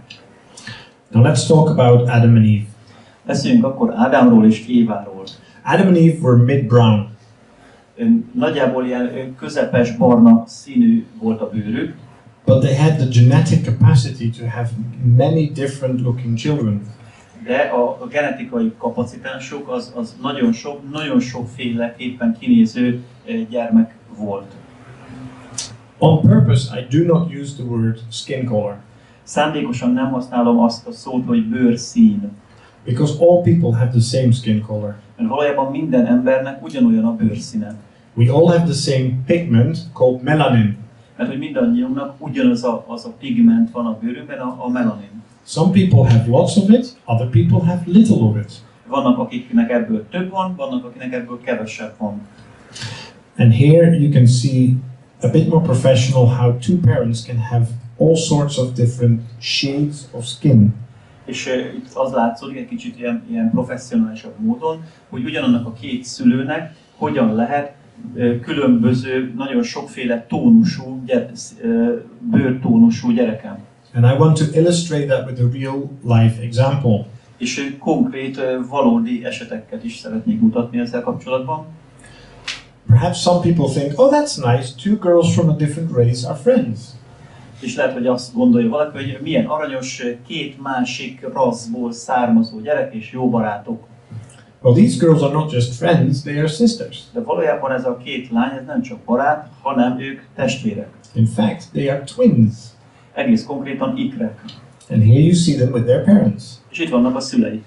Now let's talk about Adam and Eve. Beszéljünk akkor Ádámról és Éváról. Adam and Eve were mid-brown. Nagyjából ilyen közepes barna színű volt a bőrük. But they had the genetic capacity to have many different looking children. De a genetikai kapacitásuk az nagyon sokféleképpen kinéző gyermek volt. On purpose, I do not use the word skin color. Szándékosan nem használom azt a szót, hogy bőrszín. Because all people have the same skin color. Mert valójában minden embernek ugyanolyan a bőrszíne. We all have the same pigment called melanin. Mert hogy mindannyiunknak ugyanaz az a pigment van a bőrünkben, a melanin. Some people have lots of it, other people have little of it. Vannak, akiknek ebből több van, vannak, akiknek ebből kevesebb van. And here you can see a bit more professional how two parents can have all sorts of different shades of skin. És itt az látszódik egy kicsit ilyen professzionálisabb módon, hogy ugyanannak a két szülőnek hogyan lehet különböző, nagyon sokféle tónusú, bőrtónusú gyereke. And I want to illustrate that with a real life example. És konkrét, valódi eseteket is szeretnék mutatni ezzel kapcsolatban. Perhaps some people think, oh that's nice, two girls from a different race are friends. És lehet, hogy azt gondolja valaki, hogy milyen aranyos, két másik rasszból származó gyerek és jó barátok. Well, these girls are not just friends, they are sisters. De valójában ez a két lány, ez nem csak barát, hanem ők testvérek. In fact, they are twins. Egész konkrétan ikrek. And here you see them with their parents. És itt vannak a szüleik.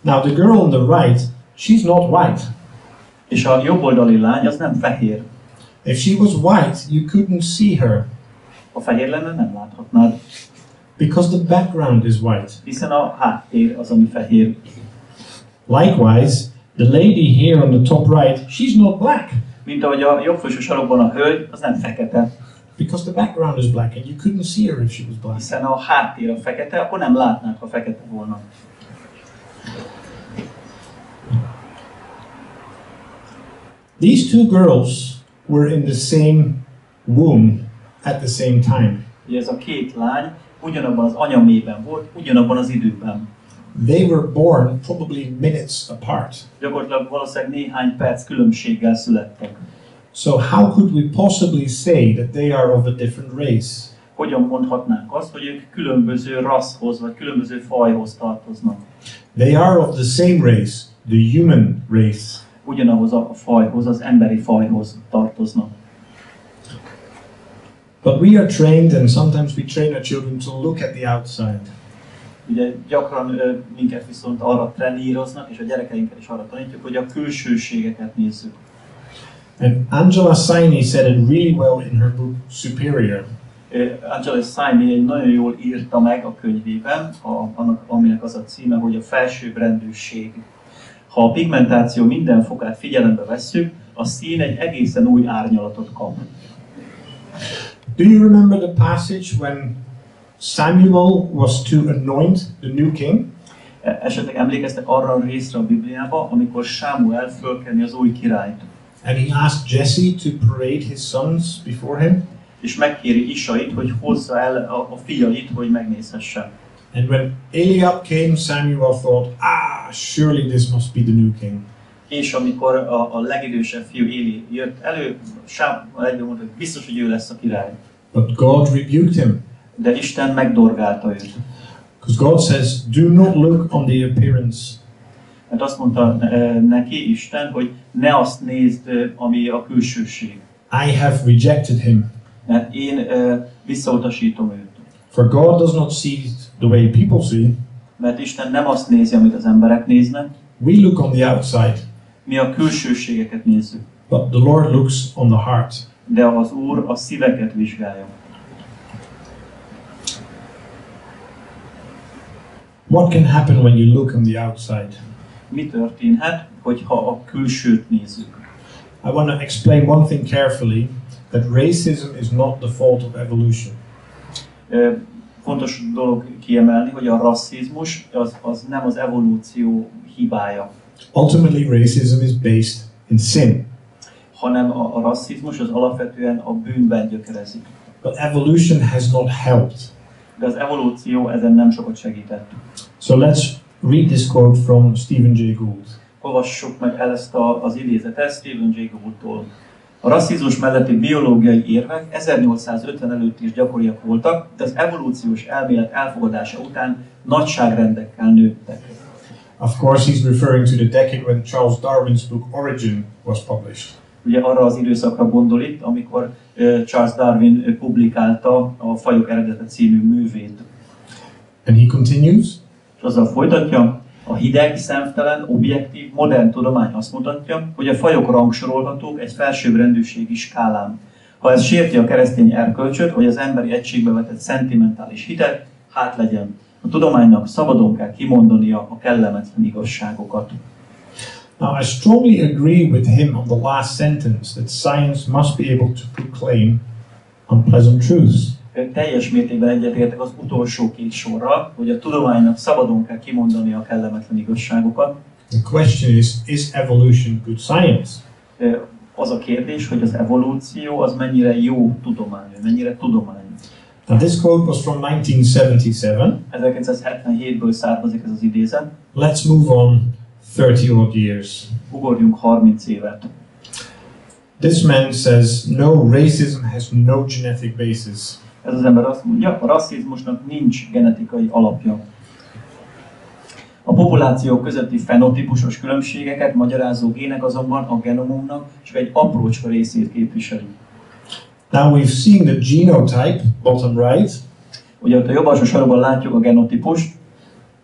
Now the girl on the right, she's not white. És a jobboldali lány az nem fehér. If she was white, you couldn't see her. Ha fehér lenne, nem láthatnád. Because the background is white. Hiszen a háttér az, ami fehér. Likewise, the lady here on the top right, she's not black. Mint ahogy a jobb felső sarokban a hölgy, az nem fekete. Because the background is black and you couldn't see her if she was black. Hiszen a háttér a fekete, akkor nem látnád, ha fekete volna. These two girls were in the same womb at the same time. Ugye ez a két lány ugyanabban az anyamében volt, ugyanabban az időben. They were born probably minutes apart. Gyakorlatilag valószínűleg néhány perc különbséggel születtek. So how could we possibly say that they are of a different race? Hogyan mondhatnánk azt, hogy ők különböző rasszhoz vagy különböző fajhoz tartoznak? They are of the same race, the human race. Ugyanahoz a fajhoz, az emberi fajhoz tartoznak. But we are trained, and sometimes we train our children to look at the outside. Ugye gyakran minket viszont arra treníroznak, és a gyerekeinket is arra tanítjuk, hogy a külsőségeket nézzük. And Angela Saini said it really well in her book Superior. Angela Saini egy nagyon jól írta meg a könyvében, aminek az a címe, hogy a felsőbbrendűség. Ha a pigmentáció minden fokát figyelembe vesszük, a szín egy egészen új árnyalatot kap. Do you remember the passage when Samuel was to anoint the new king? Esetleg emlékeztek arra a részre a Bibliában, amikor Sámuel fölkenni az új királyt. And he asked Jesse to parade his sons before him. És megkéri Isait, hogy hozza el a fiait, hogy megnézhesse. And when Eliab came, Samuel thought, surely this must be the new king. És amikor a legidősebb fiú Éli jött elő, Sámuel egyből mondta, hogy biztos, hogy ő lesz a király. But God rebuked him. De Isten megdorgálta őt. Because God says, do not look on the appearance. Mert azt mondta neki Isten, hogy ne azt nézd, ami a külsőség. I have rejected him. Mert én visszautasítom őt. For God does not see the way people see. Mert Isten nem azt nézi, amit az emberek néznek. We look on the outside. Mi a külsőségeket nézzük. But the Lord looks on the heart. De az Úr a szíveket vizsgálja. What can happen when you look on the outside? Mi történhet, hogyha a külsőt nézzük? I want to explain one thing carefully, that racism is not the fault of evolution. Fontos dolog kiemelni, hogy a rasszizmus az nem az evolúció hibája. Ultimately, racism is based in sin. Hanem a rasszizmus az alapvetően a bűnben gyökerezik. But evolution has not helped. De az evolúció ezen nem sokat segített. So let's read this quote from Stephen Jay Gould. Olvassuk meg el ezt az idézetet Stephen Jay Gouldtól. A rasszizmus melletti biológiai érvek 1850 előtt is gyakoriak voltak, de az evolúciós elmélet elfogadása után nagyságrendekkel nőttek. Of course, he's referring to the decade when Charles Darwin's book Origin was published. Ugye arra az időszakra gondol itt, amikor Charles Darwin publikálta a Fajok eredete című művét. And he continues. És azzal folytatja, a hideg, szemtelen, objektív, modern tudomány azt mutatja, hogy a fajok rangsorolhatók egy felsőbbrendűségi skálán. Ha ez sérti a keresztény erkölcsöt, vagy az emberi egységbe vetett szentimentális hitet, hát legyen. A tudománynak szabadon kell kimondania a kellemetlen igazságokat. Now, I strongly agree with him on the last sentence that science must be able to proclaim unpleasant truths. Teljes mértékben egyetértek az utolsó két sorral, hogy a tudománynak szabadon kell kimondani a kellemetlen igazságokat. The question is evolution good science? Az a kérdés, hogy az evolúció az mennyire jó tudomány, mennyire tudomány. Now this quote was from 1977. 1977-ből származik ez az idézet. Let's move on 30 odd years. Ugorjunk 30 évet. This man says, no, racism has no genetic basis. Ez az ember azt mondja, a rasszizmusnak nincs genetikai alapja. A populációk közötti fenotípusos különbségeket magyarázó gének azonban a genomumnak csak egy aprócska részét képviseli. Now we've seen the genotype, bottom right. Ugye ott a jobb alsó sorban látjuk a genotípust.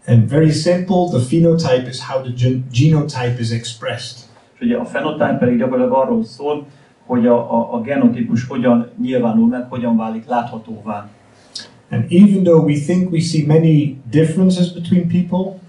And very simple, the phenotype is how the genotype is expressed. És ugye a fenotype pedig gyakorlatilag arról szól, hogy a genotípus hogyan nyilvánul meg, hogyan válik láthatóvá. And even though we think we see many differences between people,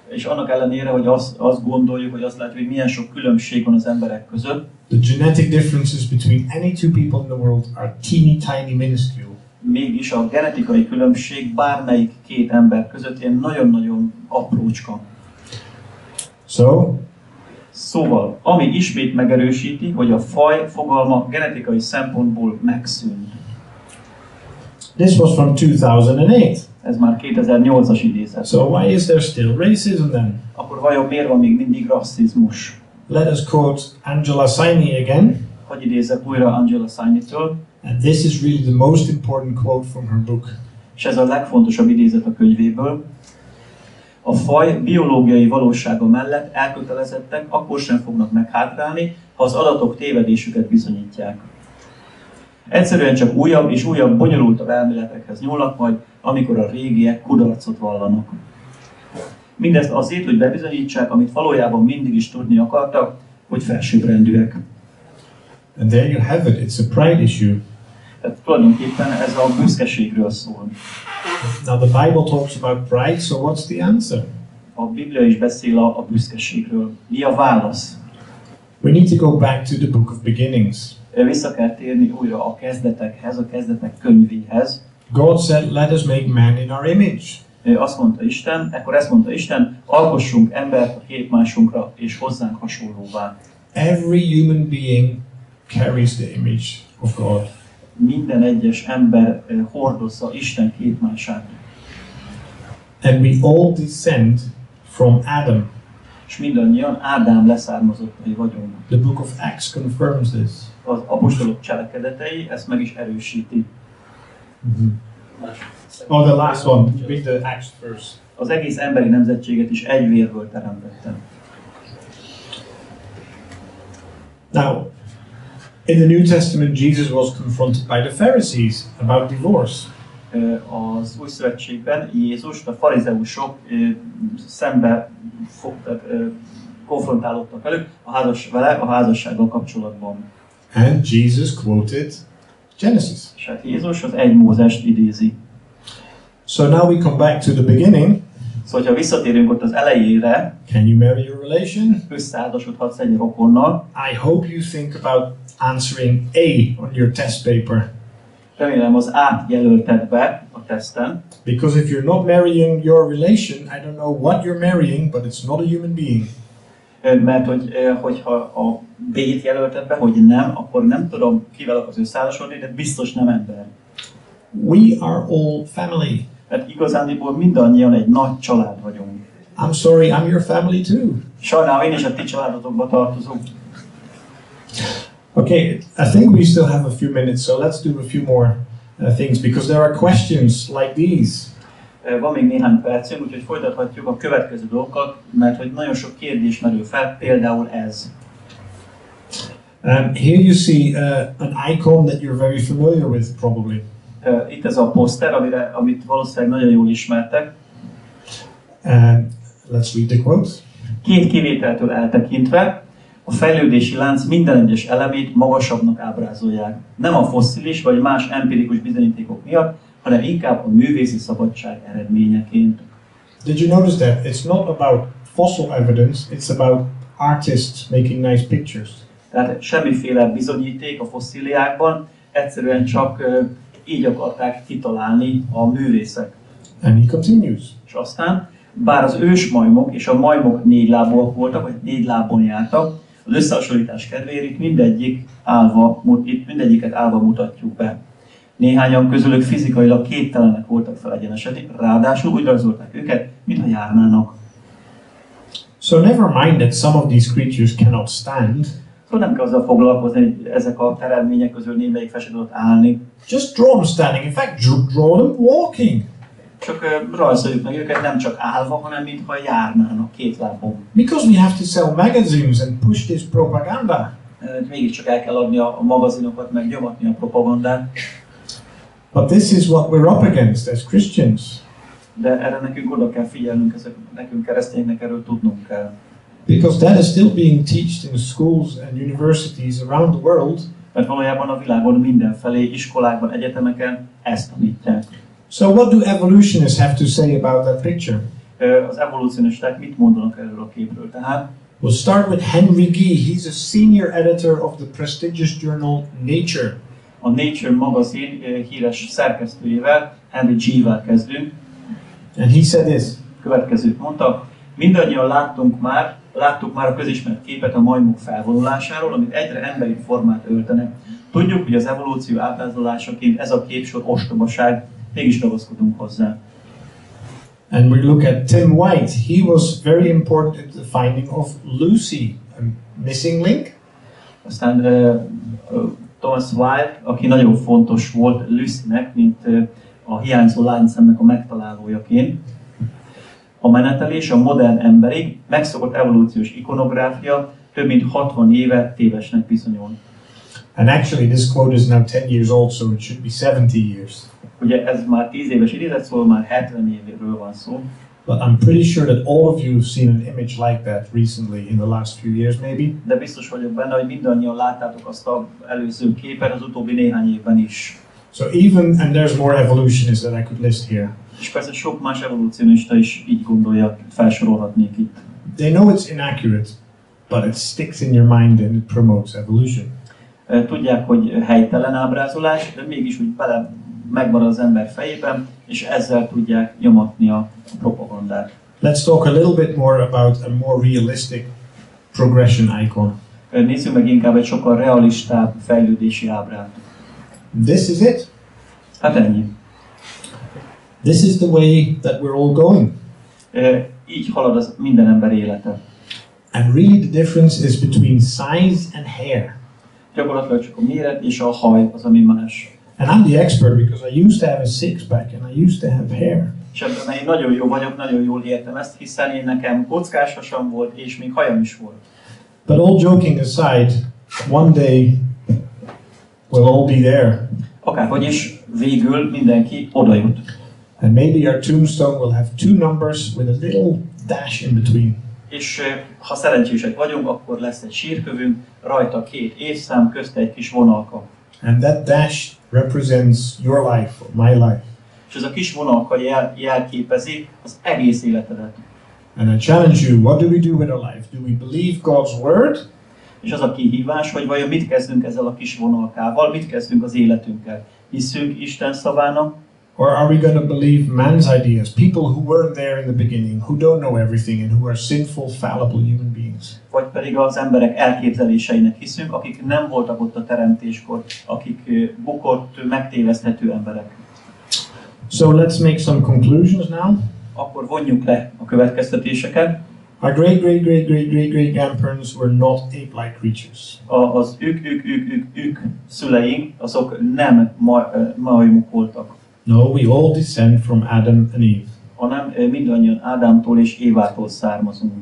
és annak ellenére, hogy azt gondoljuk, hogy azt látjuk, hogy milyen sok különbség van az emberek között, the genetic differences between any two people in the world are teeny tiny minuscule. Mégis a genetikai különbség bármelyik két ember között ilyen nagyon-nagyon aprócska. So Szóval, ami ismét megerősíti, hogy a faj fogalma genetikai szempontból megszűnt. This was from 2008. Ez már 2008-as idézet. So why is there still racism then? Akkor vajon miért van még mindig rasszizmus? Let us quote Angela Saini again. Hogy idézek újra Angela Saini-től. And this is really the most important quote from her book. És ez a legfontosabb idézet a könyvéből. A faj biológiai valósága mellett elkötelezettek akkor sem fognak meghátrálni, ha az adatok tévedésüket bizonyítják. Egyszerűen csak újabb és újabb bonyolultabb elméletekhez nyúlnak majd, amikor a régiek kudarcot vallanak. Mindezt azért, hogy bebizonyítsák, amit valójában mindig is tudni akartak, hogy felsőbbrendűek. And there you have it, it's a pride issue. Tehát tulajdonképpen ez a büszkeségről szól. Now the Bible talks about pride, so what's the answer? A Biblia is beszél a büszkeségről. Mi a válasz? We need to go back to the book of beginnings. Vissza kell térni újra a kezdetekhez, a kezdetek könyvéhez. God said, let us make man in our image. Azt mondta Isten, ekkor ezt mondta Isten, alkossunk embert a képmásunkra és hozzánk hasonlóvá. Every human being carries the image of God. Minden egyes ember hordozza Isten képmását. And we all descend from Adam. És mindannyian Ádám leszármazottai vagyunk. The book of Acts confirms this. Az apostolok cselekedetei ezt meg is erősíti. Oh, the last one. Read the Acts first. Az egész emberi nemzetséget is egy vérből teremtette. Now, in the New Testament, Jesus was confronted by the Pharisees about divorce. Az Új Szövetségben Jézust a farizeusok szembe konfrontálódtak velük a házassággal kapcsolatban. And Jesus quoted Genesis. És hát Jézus az 1 Mózest idézi. So now we come back to the beginning. Szóval, ha visszatérünk ott az elejére, Can you marry your relation? összeházasodhatsz egy rokonnal. I hope you think about answering A on your test paper. Remélem az át jelölted be a teszten. Because if you're not marrying your relation, I don't know what you're marrying, but it's not a human being. Mert hogyha a B-t jelölted be, hogy nem, akkor nem tudom, kivel akarsz összeházasodni, de biztos nem ember. We are all family. Mert igazándiból mindannyian egy nagy család vagyunk. I'm sorry, I'm your family too. Sajnálom, én is a ti családotokba tartozom. Okay, I think we still have a few minutes, so let's do a few more things, because there are questions like these. Van még néhány percünk, úgyhogy folytathatjuk a következő dolgokat, mert hogy nagyon sok kérdés merül fel, például ez. Here you see an icon that you're very familiar with, probably. Itt ez a poszter, amit valószínűleg nagyon jól ismertek. Let's read the quote. 2 kivételtől eltekintve, a fejlődési lánc minden egyes elemét magasabbnak ábrázolják. Nem a fosszilis vagy más empirikus bizonyítékok miatt, hanem inkább a művészi szabadság eredményeként. Did you notice that? It's not about fossil evidence, it's about artists making nice pictures. Tehát semmiféle bizonyíték a fosszíliákban, egyszerűen csak így akarták kitalálni a művészek. And he continues. És aztán, bár az ősmajmok és a majmok 4 lábúak voltak, vagy 4 lábon jártak, az összehasonlítás kedvéért itt mindegyiket állva mutatjuk be. Néhányan közülük fizikailag képtelenek voltak felegyenesedni, ráadásul úgy rajzolták őket, mintha járnának. So never mind that some of these creatures cannot stand. Szóval nem kell azzal foglalkozni, hogy ezek a teremtmények közül némelyik fel se tudott állni. Just draw them standing. In fact, draw them walking. Csak rajzoljuk meg őket nem csak állva, hanem mintha járnának 2 lábon. Because we have to sell magazines and push this propaganda. Mégiscsak el kell adni a magazinokat, meg nyomatni a propagandát. But this is what we're up against as Christians. De erre nekünk oda kell figyelnünk, nekünk keresztényeknek erről tudnunk kell. Because that is still being taught in schools and universities around the world. Mert valójában a világon mindenfelé, iskolákban, egyetemeken ezt tanítják. So what do evolutionists have to say about that picture? Az evolúcionisták mit mondanak erről a képről? Tehát We'll start with Henry Gee. He's a senior editor of the prestigious journal Nature. A Nature magazin híres szerkesztőjével, Henry Gee-vel kezdünk. And he said this. Következőt mondta: mindannyian láttunk már Láttuk már a közismert képet a majmok felvonulásáról, amik egyre emberi formát öltenek. Tudjuk, hogy az evolúció ábrázolásaként ez a képsor ostobaság, mégis ragaszkodunk hozzá. And we look at Tim White. He was very important in the finding of Lucy, a missing link. Aztán Thomas White, aki nagyon fontos volt Lucynek, mint a hiányzó lányszemnek a megtalálójaként. A menetelés a modern emberig megszokott evolúciós ikonográfia több mint 60 éve tévesnek bizonyul. And actually this quote is now 10 years old, so it should be 70 years. Ugye ez már 10 éves idézet, szóval már 70 évről van szó. But I'm pretty sure that all of you have seen an image like that recently in the last few years maybe. De biztos vagyok benne, hogy mindannyian láttátok azt az előző képet az utóbbi néhány évben is. So even, and there's more evolutionists that I could list here. És persze sok más evolúcionista is így gondolja, felsorolhatnék itt. They know it's inaccurate, but it sticks in your mind and it promotes evolution. Tudják, hogy helytelen ábrázolás, de mégis úgy megmarad az ember fejében, és ezzel tudják nyomatni a propagandát. Let's talk a little bit more about a more realistic progression icon. Nézzük meg inkább egy sokkal realistább fejlődési ábrát. This is it. Hát ennyi. This is the way that we're all going. Így halad az minden ember élete. And really the difference is between size and hair. Gyakorlatilag csak a méret és a haj az, ami más. And I'm the expert because I used to have a six-pack and I used to have hair. És ebben én nagyon jó vagyok, nagyon jól értem ezt, hiszen én nekem kockás hasam volt, és még hajam is volt. But all joking aside, one day we'll all be there. Akárhogy is, végül mindenki oda jut. And maybe our tombstone will have 2 numbers with a little dash in between. És ha szerencsések vagyunk, akkor lesz egy sírkövünk, rajta 2 évszám, közt egy kis vonalka. And that dash represents your life or my life. És ez a kis vonalka jelképezi az egész életedet. And I challenge you, what do we do with our life? Do we believe God's word? És az a kihívás, hogy vajon mit kezdünk ezzel a kis vonalkával, mit kezdünk az életünkkel. Hiszünk Isten szavának? Or are we going to believe man's ideas? People who weren't there in the beginning, who don't know everything and who are sinful, fallible human beings. Vagy pedig az emberek elképzeléseinek hiszünk, akik nem voltak ott a teremtéskor, akik bukott, megtéveszthető emberek. So let's make some conclusions now. Akkor vonjuk le a következtetéseket. Our great-great-great-great-great-great-grandparents were not ape-like creatures. Az ők szüleink, azok nem majmok voltak. No, we all descend from Adam and Eve. Hanem mindannyian Ádámtól és Évától származunk.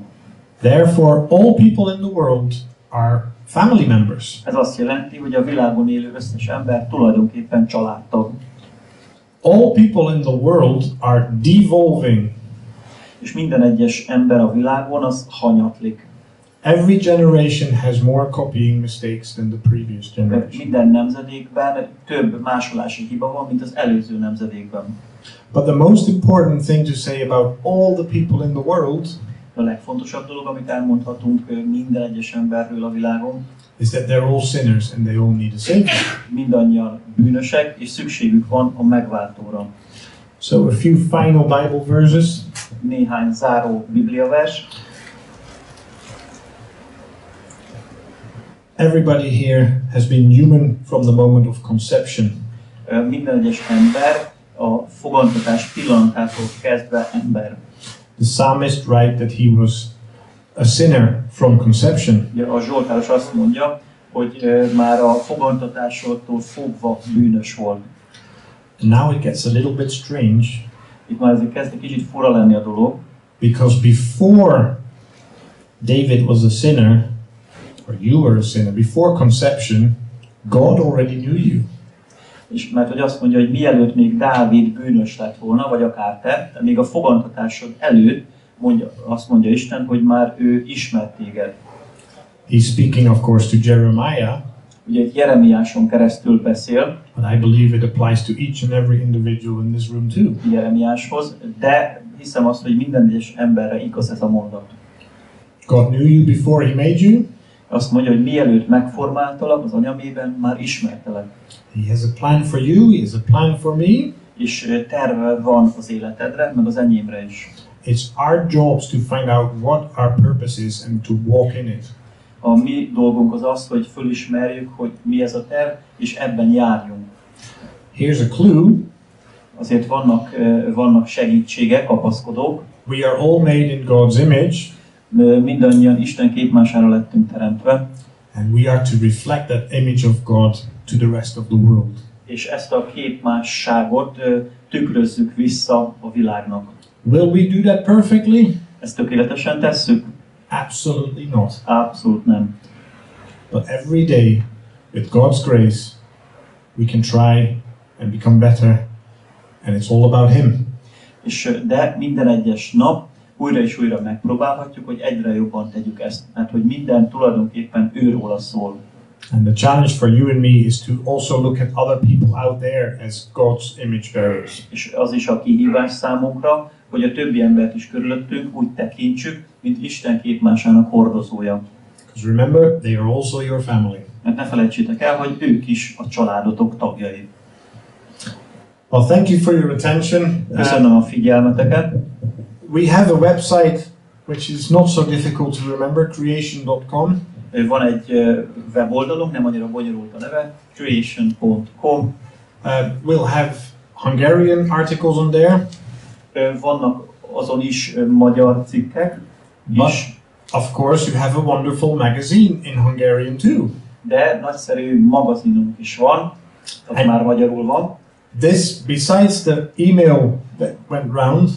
Therefore, all people in the world are family members. Ez azt jelenti, hogy a világon élő összes ember tulajdonképpen családtag. All people in the world are devolving. És minden egyes ember a világon az hanyatlik. Every generation has more copying mistakes than the previous generation. Minden nemzedékben több másolási hiba van, mint az előző nemzedékben. But the most important thing to say about all the people in the world A legfontosabb dolog, amit elmondhatunk minden egyes emberről a világon, is that they're all sinners and they all need a savior. mindannyian bűnösek, és szükségük van a megváltóra. So a few final Bible verses. Néhány záró bibliavers. Everybody here has been human from the moment of conception. Minden egyes ember a fogantatás pillanatától kezdve ember. The psalmist writes that he was a sinner from conception. A Zsoltáros azt mondja, hogy már a fogantatástól fogva bűnös volt. And now it gets a little bit strange. Itt már ezért kezd egy kicsit fura lenni a dolog. Because before David was a sinner, or you were a sinner, before conception, God already knew you. És mert hogy azt mondja, hogy mielőtt még Dávid bűnös lett volna, vagy akár te, még a fogantatásod előtt azt mondja Isten, hogy már ő ismert téged. He's speaking, of course, to Jeremiah. Ugye egy Jeremiáson keresztül beszél. But I believe it applies to each and every individual in this room too. Jeremiáshoz, de hiszem azt, hogy minden egyes emberre igaz ez a mondat. God knew you before he made you. Azt mondja, hogy mielőtt megformáltalak az anyamében, már ismertelek. He has a plan for you, he has a plan for me. És terve van az életedre, meg az enyémre is. It's our jobs to find out what our purpose is and to walk in it. A mi dolgunk az az, hogy fölismerjük, hogy mi ez a terv, és ebben járjunk. Here's a clue. Azért vannak segítségek, kapaszkodók. We are all made in God's image. Mindannyian Isten képmására lettünk teremtve. And we are to reflect that image of God to the rest of the world. És ezt a képmásságot tükrözzük vissza a világnak. Will we do that perfectly? Ezt tökéletesen tesszük? Absolutely not. Abszolút nem. But every day, with God's grace, we can try and become better, and it's all about Him. De minden egyes nap újra és újra megpróbálhatjuk, hogy egyre jobban tegyük ezt, mert hogy minden tulajdonképpen őróla szól. And the challenge for you and me is to also look at other people out there as God's image bearers. És az is a kihívás számunkra, hogy a többi embert is körülöttünk úgy tekintsük, mint Isten képmásának hordozója. Because remember, they are also your family. Mert ne felejtsétek el, hogy ők is a családotok tagjai. Well, thank you for your attention. Köszönöm a figyelmeteket. We have a website which is not so difficult to remember, creation.com. Van egy weboldalunk, nem annyira bonyolult a neve, creation.com. We'll have Hungarian articles on there. Vannak azon is magyar cikkek. But of course you have a wonderful magazine in Hungarian too. De nagyszerű magazinunk is van, az már magyarul van. This, besides the email that went round,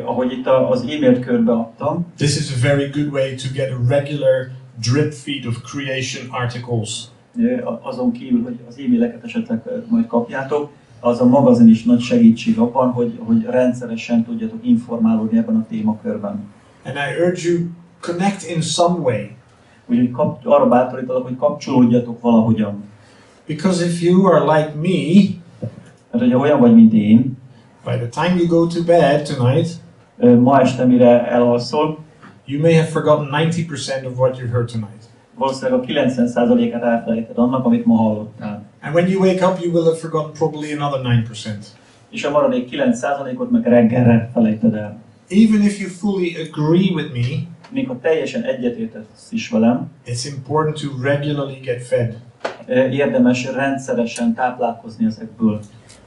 ahogy itt az e-mailt körbe adtam, this is a very good way to get a regular drip feed of creation articles. Azon kívül, hogy az e-maileket esetleg majd kapjátok, az a magazin is nagy segítség abban, hogy rendszeresen tudjatok informálódni ebben a témakörben. And I urge you, connect in some way. Úgyhogy arra bátorítalak, hogy kapcsolódjatok valahogyan. Because if you are like me, mert hogyha olyan vagy, mint én, by the time you go to bed tonight, ma este mire elalszol, you may have forgotten 90% of what you heard tonight. Valószínűleg a 90%-át elfelejted annak, amit ma hallottál. And when you wake up, you will have forgotten probably another 9%. És a maradék 9%-ot meg reggelre felejted el. Even if you fully agree with me, még ha teljesen egyetértesz is velem, it's important to regularly get fed. Érdemes rendszeresen táplálkozni ezekből.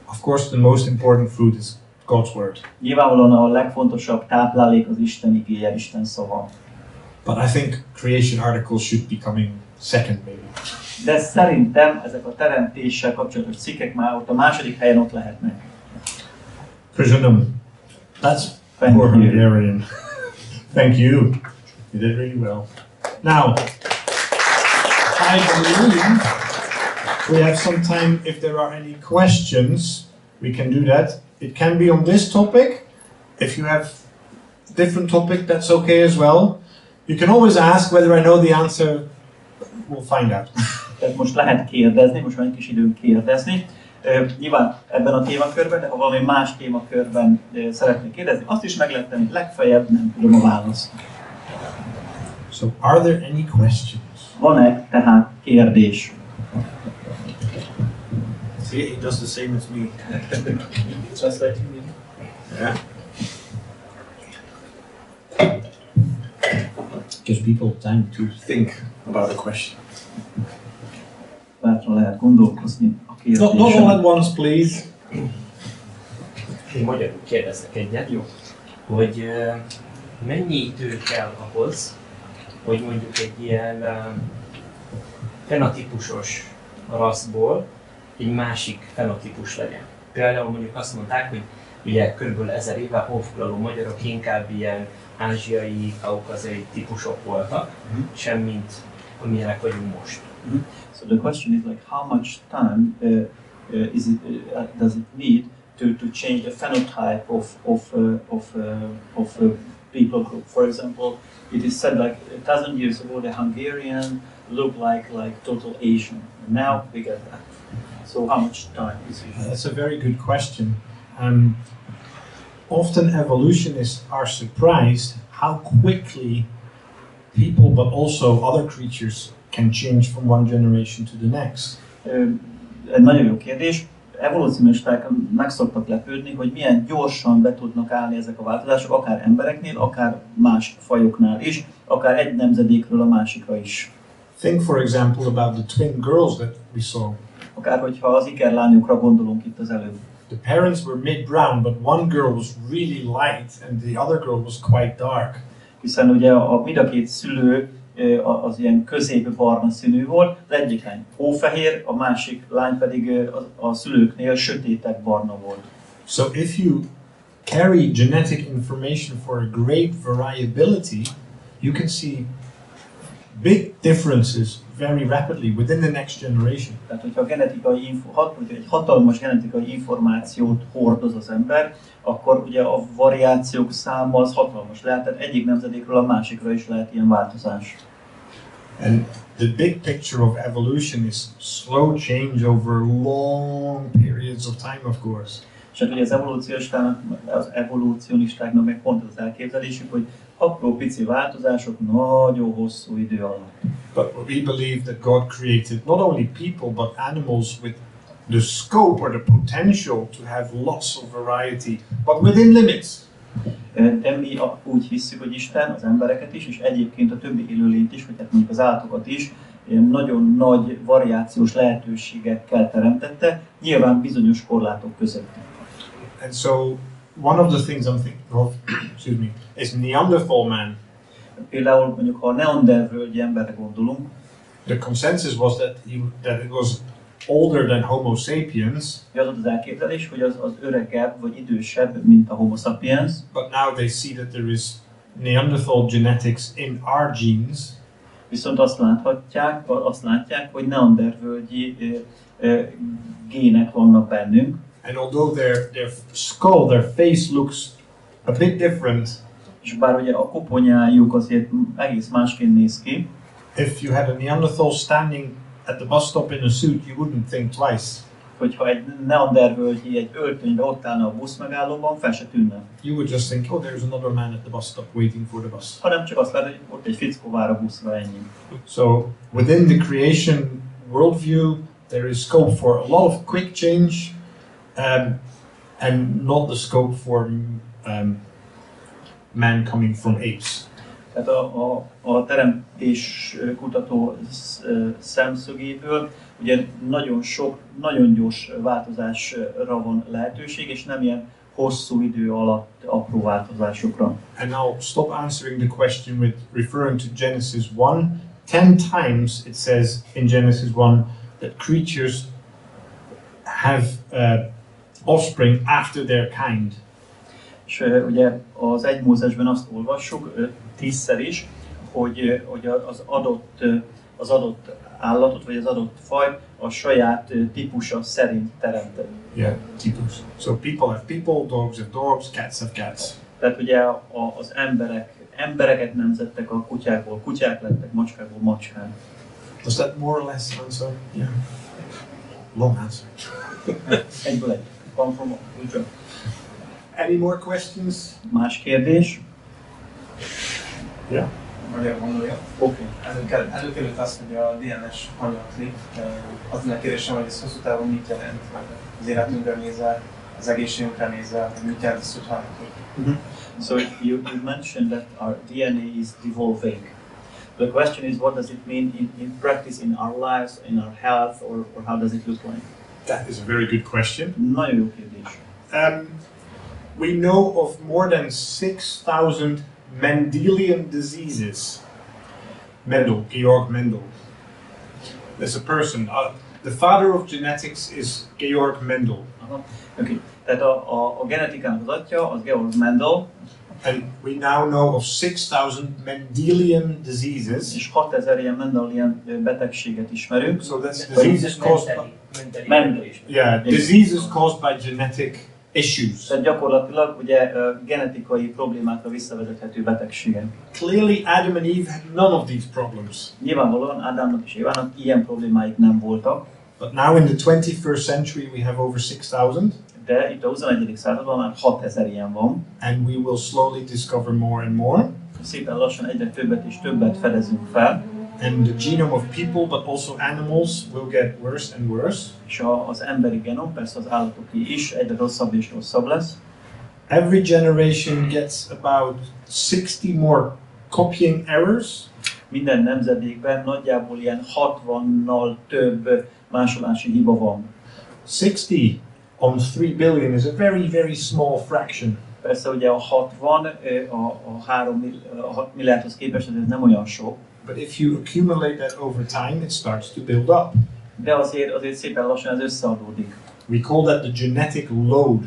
Of course, the most important food is God's word. Nyilvánvalóan a legfontosabb táplálék az Isten igéje, Isten szava. But I think creation articles should be coming second, maybe. De szerintem ezek a teremtéssel kapcsolatos cikkek már ott a második helyen ott lehetnek. Prisonum. That's more Hungarian. Thank you. You did really well. Now, I believe we have some time. If there are any questions, we can do that. It can be on this topic. If you have a different topic, that's okay as well. You can always ask whether I know the answer. We'll find out. Tehát most lehet kérdezni, most van egy kis időnk kérdezni. Nyilván ebben a témakörben, de ha valami más témakörben szeretnék kérdezni, azt is meg lehet tenni, legfeljebb nem tudom a választ. So, are there any questions? Van-e tehát kérdés? See, he does the same as me. Translating me. Yeah. Gives people time to Think about a question. Bátran lehet gondolkozni a kérdésen. Not all at once, please. Én magyarul kérdezek egyet. Jó. Hogy mennyi idő kell ahhoz, hogy mondjuk egy ilyen fenotípusos rasszból egy másik fenotípus legyen. Például mondjuk azt mondták, hogy ugye kb. 1000 éve honfoglaló magyarok inkább ilyen ázsiai, kaukazai típusok voltak, semmint amilyenek vagyunk most. So the question is like, how much time does it need to change the phenotype of people group? For example, it is said like 1,000 years ago the Hungarian looked like total Asian. Now we get that. So how much time is it? That's a very good question. Often evolutionists are surprised how quickly people, but also other creatures, can change from one generation to the next. Egy nagyon jó kérdés. evolúcionisták meg szoktak lepődni, hogy milyen gyorsan be tudnak állni ezek a változások, akár embereknél, akár más fajoknál is, akár egy nemzedékről a másikra is. Think, for example, about the twin girls that we saw. Akár hogyha az ikerlányokra gondolunk itt az előbb. The parents were mid-brown, but one girl was really light and the other girl was quite dark. Hiszen ugye mind a két szülő az ilyen középbarna színű volt, az egyik lány hófehér, a másik lány pedig a szülőknél sötétebb barna volt. So if you carry genetic information for a great variability, you can see big differences very rapidly within the next generation. Tehát, hogyha egy hatalmas genetikai információt hordoz az ember, akkor ugye a variációk száma az hatalmas lehet, tehát egyik nemzedékről a másikra is lehet ilyen változás. And the big picture of evolution is slow change over long periods of time, of course. És hát ugye az evolúcionistáknak meg pont az elképzelésük, hogy apró pici változások nagyon hosszú idő alatt. But we believe that God created not only people but animals with the scope or the potential to have lots of variety, but within limits. De mi úgy hisszük, hogy Isten az embereket is, és egyébként a többi élőlényt is, vagy hát mondjuk az állatokat is, nagyon nagy variációs lehetőségekkel teremtette, nyilván bizonyos korlátok között. And so one of the things I'm thinking of, is Neanderthal man. Például mondjuk, ha a neandervölgyi emberre gondolunk, the consensus was that it was older than Homo sapiens. Az az elképzelés, hogy az öregebb vagy idősebb, mint a Homo sapiens. But now they see that there is Neanderthal genetics in our genes. Viszont azt látják, hogy neandervölgyi gének vannak bennünk. And although their skull, their face looks a bit different, és bár ugye a koponyájuk azért egész másként néz ki, if you had a Neanderthal standing at the bus stop in a suit, you wouldn't think twice. Hogyha egy neandervölgyi egy öltönybe ott állna a busz megállóban, fel se tűnne. You would just think, oh, there's another man at the bus stop waiting for the bus. Hanem csak azt látod, hogy ott egy fickó vár a buszra, ennyi. So within the creation worldview, there is scope for a lot of quick change, and not the scope for man coming from apes. Tehát a teremtés kutató szemszögéből ugye nagyon gyors változásra van lehetőség, és nem ilyen hosszú idő alatt apró változásokra. And now stop answering the question with referring to Genesis 1. 10 times it says in Genesis 1 that creatures have offspring after their kind. És ugye az 1 Mózesben azt olvassuk 10-szer is, hogy az adott állatot, vagy az adott faj a saját típusa szerint teremtett. Yeah, typus. So people have people, dogs have dogs, cats have cats. Tehát ugye az embereket nemzettek a kutyákból, kutyák lettek macskákból, macskák. Does that more or less answer? Yeah. Long answer. Egyből egy. Come from a Any more questions? Más kérdés? Yeah. Magyar gondolja. Oké. Előkerült azt, hogy a DNS hanyatlik. Az a kérdésem, hogy ez hosszú távon mit jelent? Az életünkre nézve, az egészségünkre nézve, mit jelent ez, hogy hanyatlik? So you mentioned that our DNA is devolving. The question is, what does it mean in practice, in our lives, in our health, or how does it look like? That is a very good question. Nagyon jó kérdés. We know of more than 6,000 Mendelian diseases. Georg Mendel. There's a person. The father of genetics is Georg Mendel. Okay. Tehát a genetikának az atya az Georg Mendel. And we now know of 6,000 Mendelian diseases. És 6000 ilyen Mendelian betegséget ismerünk. So that's diseases caused by diseases caused by genetic issues. Tehát gyakorlatilag ugye genetikai problémákra visszavezethető betegségek. Clearly Adam and Eve had none of these problems. Nyilvánvalóan Ádámnak és Évának ilyen problémáik nem voltak. But now in the 21st century we have over 6,000. De itt a 21. században már 6000 ilyen van. And we will slowly discover more and more. Szépen lassan egyre többet és többet fedezünk fel. And the genome of people, but also animals, will get worse and worse. És az emberi genom, persze az állatoké is egyre rosszabb és rosszabb lesz. Every generation gets about 60 more copying errors. Minden nemzedékben nagyjából ilyen 60-nal több másolási hiba van. 60 on 3 billion is a very, very small fraction. Persze ugye a 60 a 6 milliárdhoz képest ez nem olyan sok. But if you accumulate that over time, it starts to build up. De azért szépen lassan ez összeadódik. We call that the genetic load.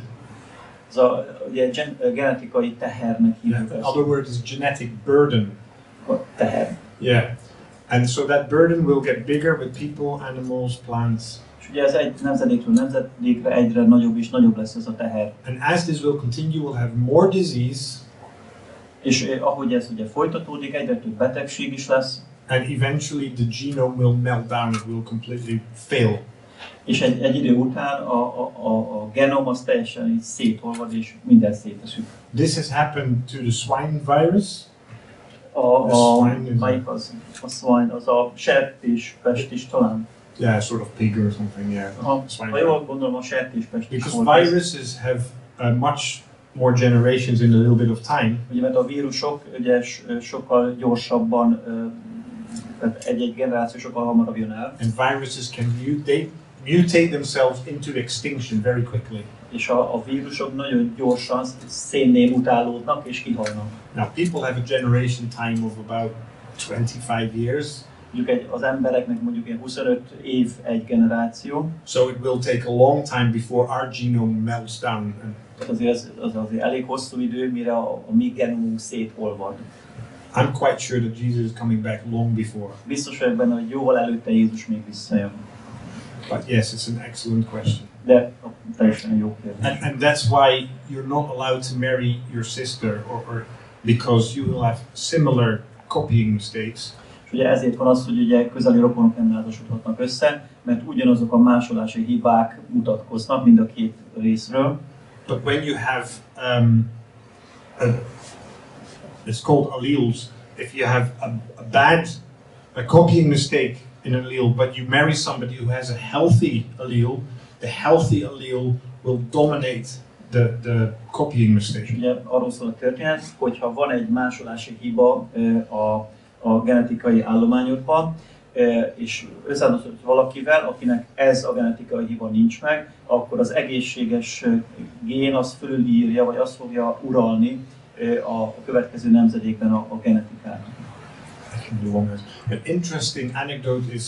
Ez ugye genetikai tehernek hívjuk In ezt. other words, genetic burden. A teher. Yeah. And so that burden will get bigger with people, animals, plants. És ugye ez egy nemzedékről nemzedékre egyre nagyobb és nagyobb lesz ez a teher. And as this will continue, we'll have more disease. És ahogy ez ugye folytatódik, egyre több betegség is lesz. And eventually the genome will melt down, it will completely fail. És egy idő után a genom az teljesen így szétolvad és minden szétesik. This has happened to the swine virus. Melyik az? A swine, az a sertéspest is talán. Yeah, sort of pig or something, yeah. Ha jól gondolom, a sertéspest is Because volt. viruses have much more generations in a little bit of time. Ugye, mert a vírusok ugye sokkal gyorsabban, tehát egy-egy generáció sokkal hamarabb jön el. And viruses can mutate themselves into extinction very quickly. És a vírusok nagyon gyorsan szénné mutálódnak és kihalnak. Now people have a generation time of about 25 years. Mondjuk az embereknek mondjuk 25 év egy generáció. So it will take a long time before our genome melts down. Tehát azért elég hosszú idő, mire a mi genomunk szétolvad. I'm quite sure that Jesus is coming back long before. Biztos vagyok benne, hogy jóval előtte Jézus még visszajön. But yes, it's an excellent question. De teljesen jó kérdés. And that's why you're not allowed to marry your sister, or because you will have similar copying mistakes. És ugye ezért van az, hogy ugye közeli rokonok nem házasodhatnak össze, mert ugyanazok a másolási hibák mutatkoznak mind a két részről. But when you have, it's called alleles. If you have a copying mistake in an allele, but you marry somebody who has a healthy allele, the healthy allele will dominate the copying mistake. Ugye arról szól a történet, hogyha van egy másolási hiba a genetikai állományodban, és összehasonlítod valakivel, akinek ez a genetikai hiba nincs meg, akkor az egészséges gén az fölülírja, vagy azt fogja uralni a következő nemzedékben a genetikát. An interesting anecdote is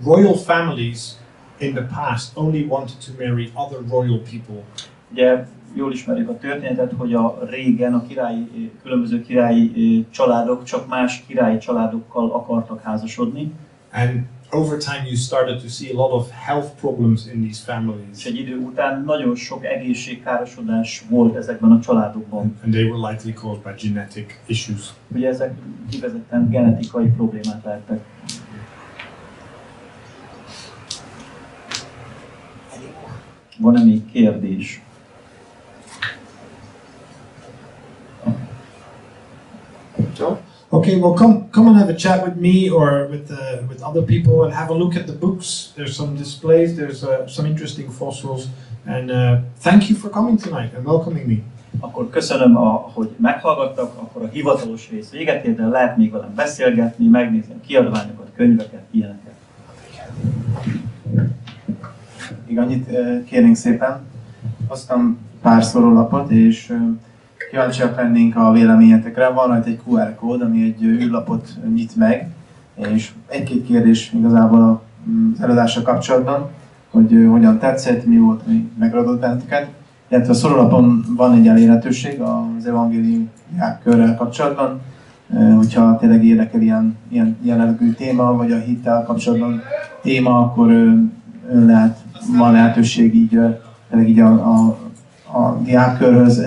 royal families in the past only wanted to marry other royal people. Ugye jól ismerjük a történetet, hogy a régen a különböző királyi családok csak más királyi családokkal akartak házasodni. And over time you started to see a lot of health problems in these És families. egy idő után nagyon sok egészségkárosodás volt ezekben a családokban. And they were likely caused by genetic issues. Ugye ezek kifejezetten genetikai problémák lehettek. Van-e még kérdés? Okay, well, come and have a chat with me or with other people and have a look at the books. There's some displays. There's some interesting fossils. And thank you for coming tonight and welcoming me. Akkor köszönöm, hogy meghallgattak, akkor a hivatalos rész véget ér, de lehet még velem beszélgetni, megnézni a kiadványokat, könyveket, ilyeneket. Még annyit kérnénk szépen, hoztam pár szórólapot, és kíváncsiak lennénk a véleményetekre. Van rajta egy QR kód, ami egy űrlapot nyit meg, és egy-két kérdés igazából az előadással kapcsolatban, hogy hogyan tetszett, mi volt, ami megragadott benneteket. Illetve a szórólapon van egy elérhetőség az evangélium körrel kapcsolatban, hogyha tényleg érdekel ilyen jellegű téma, vagy a hittel kapcsolatban téma, akkor van lehetőség így a diákkörhöz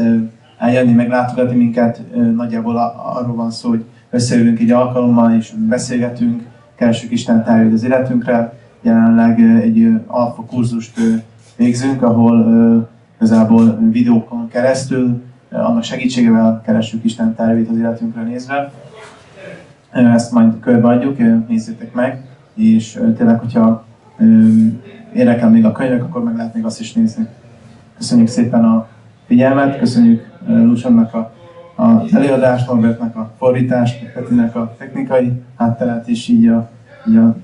eljönni, meglátogatni minket. Nagyjából arról van szó, hogy összeülünk egy alkalommal és beszélgetünk, keressük Isten tervét az életünkre. Jelenleg egy alfa kurzust végzünk, ahol igazából videókon keresztül, annak segítségével keressük Isten tervét az életünkre nézve. ezt majd körbeadjuk, nézzétek meg, és tényleg, hogyha érdekel még a könyvek, akkor meg lehet még azt is nézni. Köszönjük szépen a figyelmet, köszönjük Luciannak az előadást, Norbertnek a fordítást, Petinek a technikai hátteret, és így a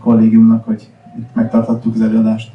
kollégiumnak, hogy itt megtarthattuk az előadást.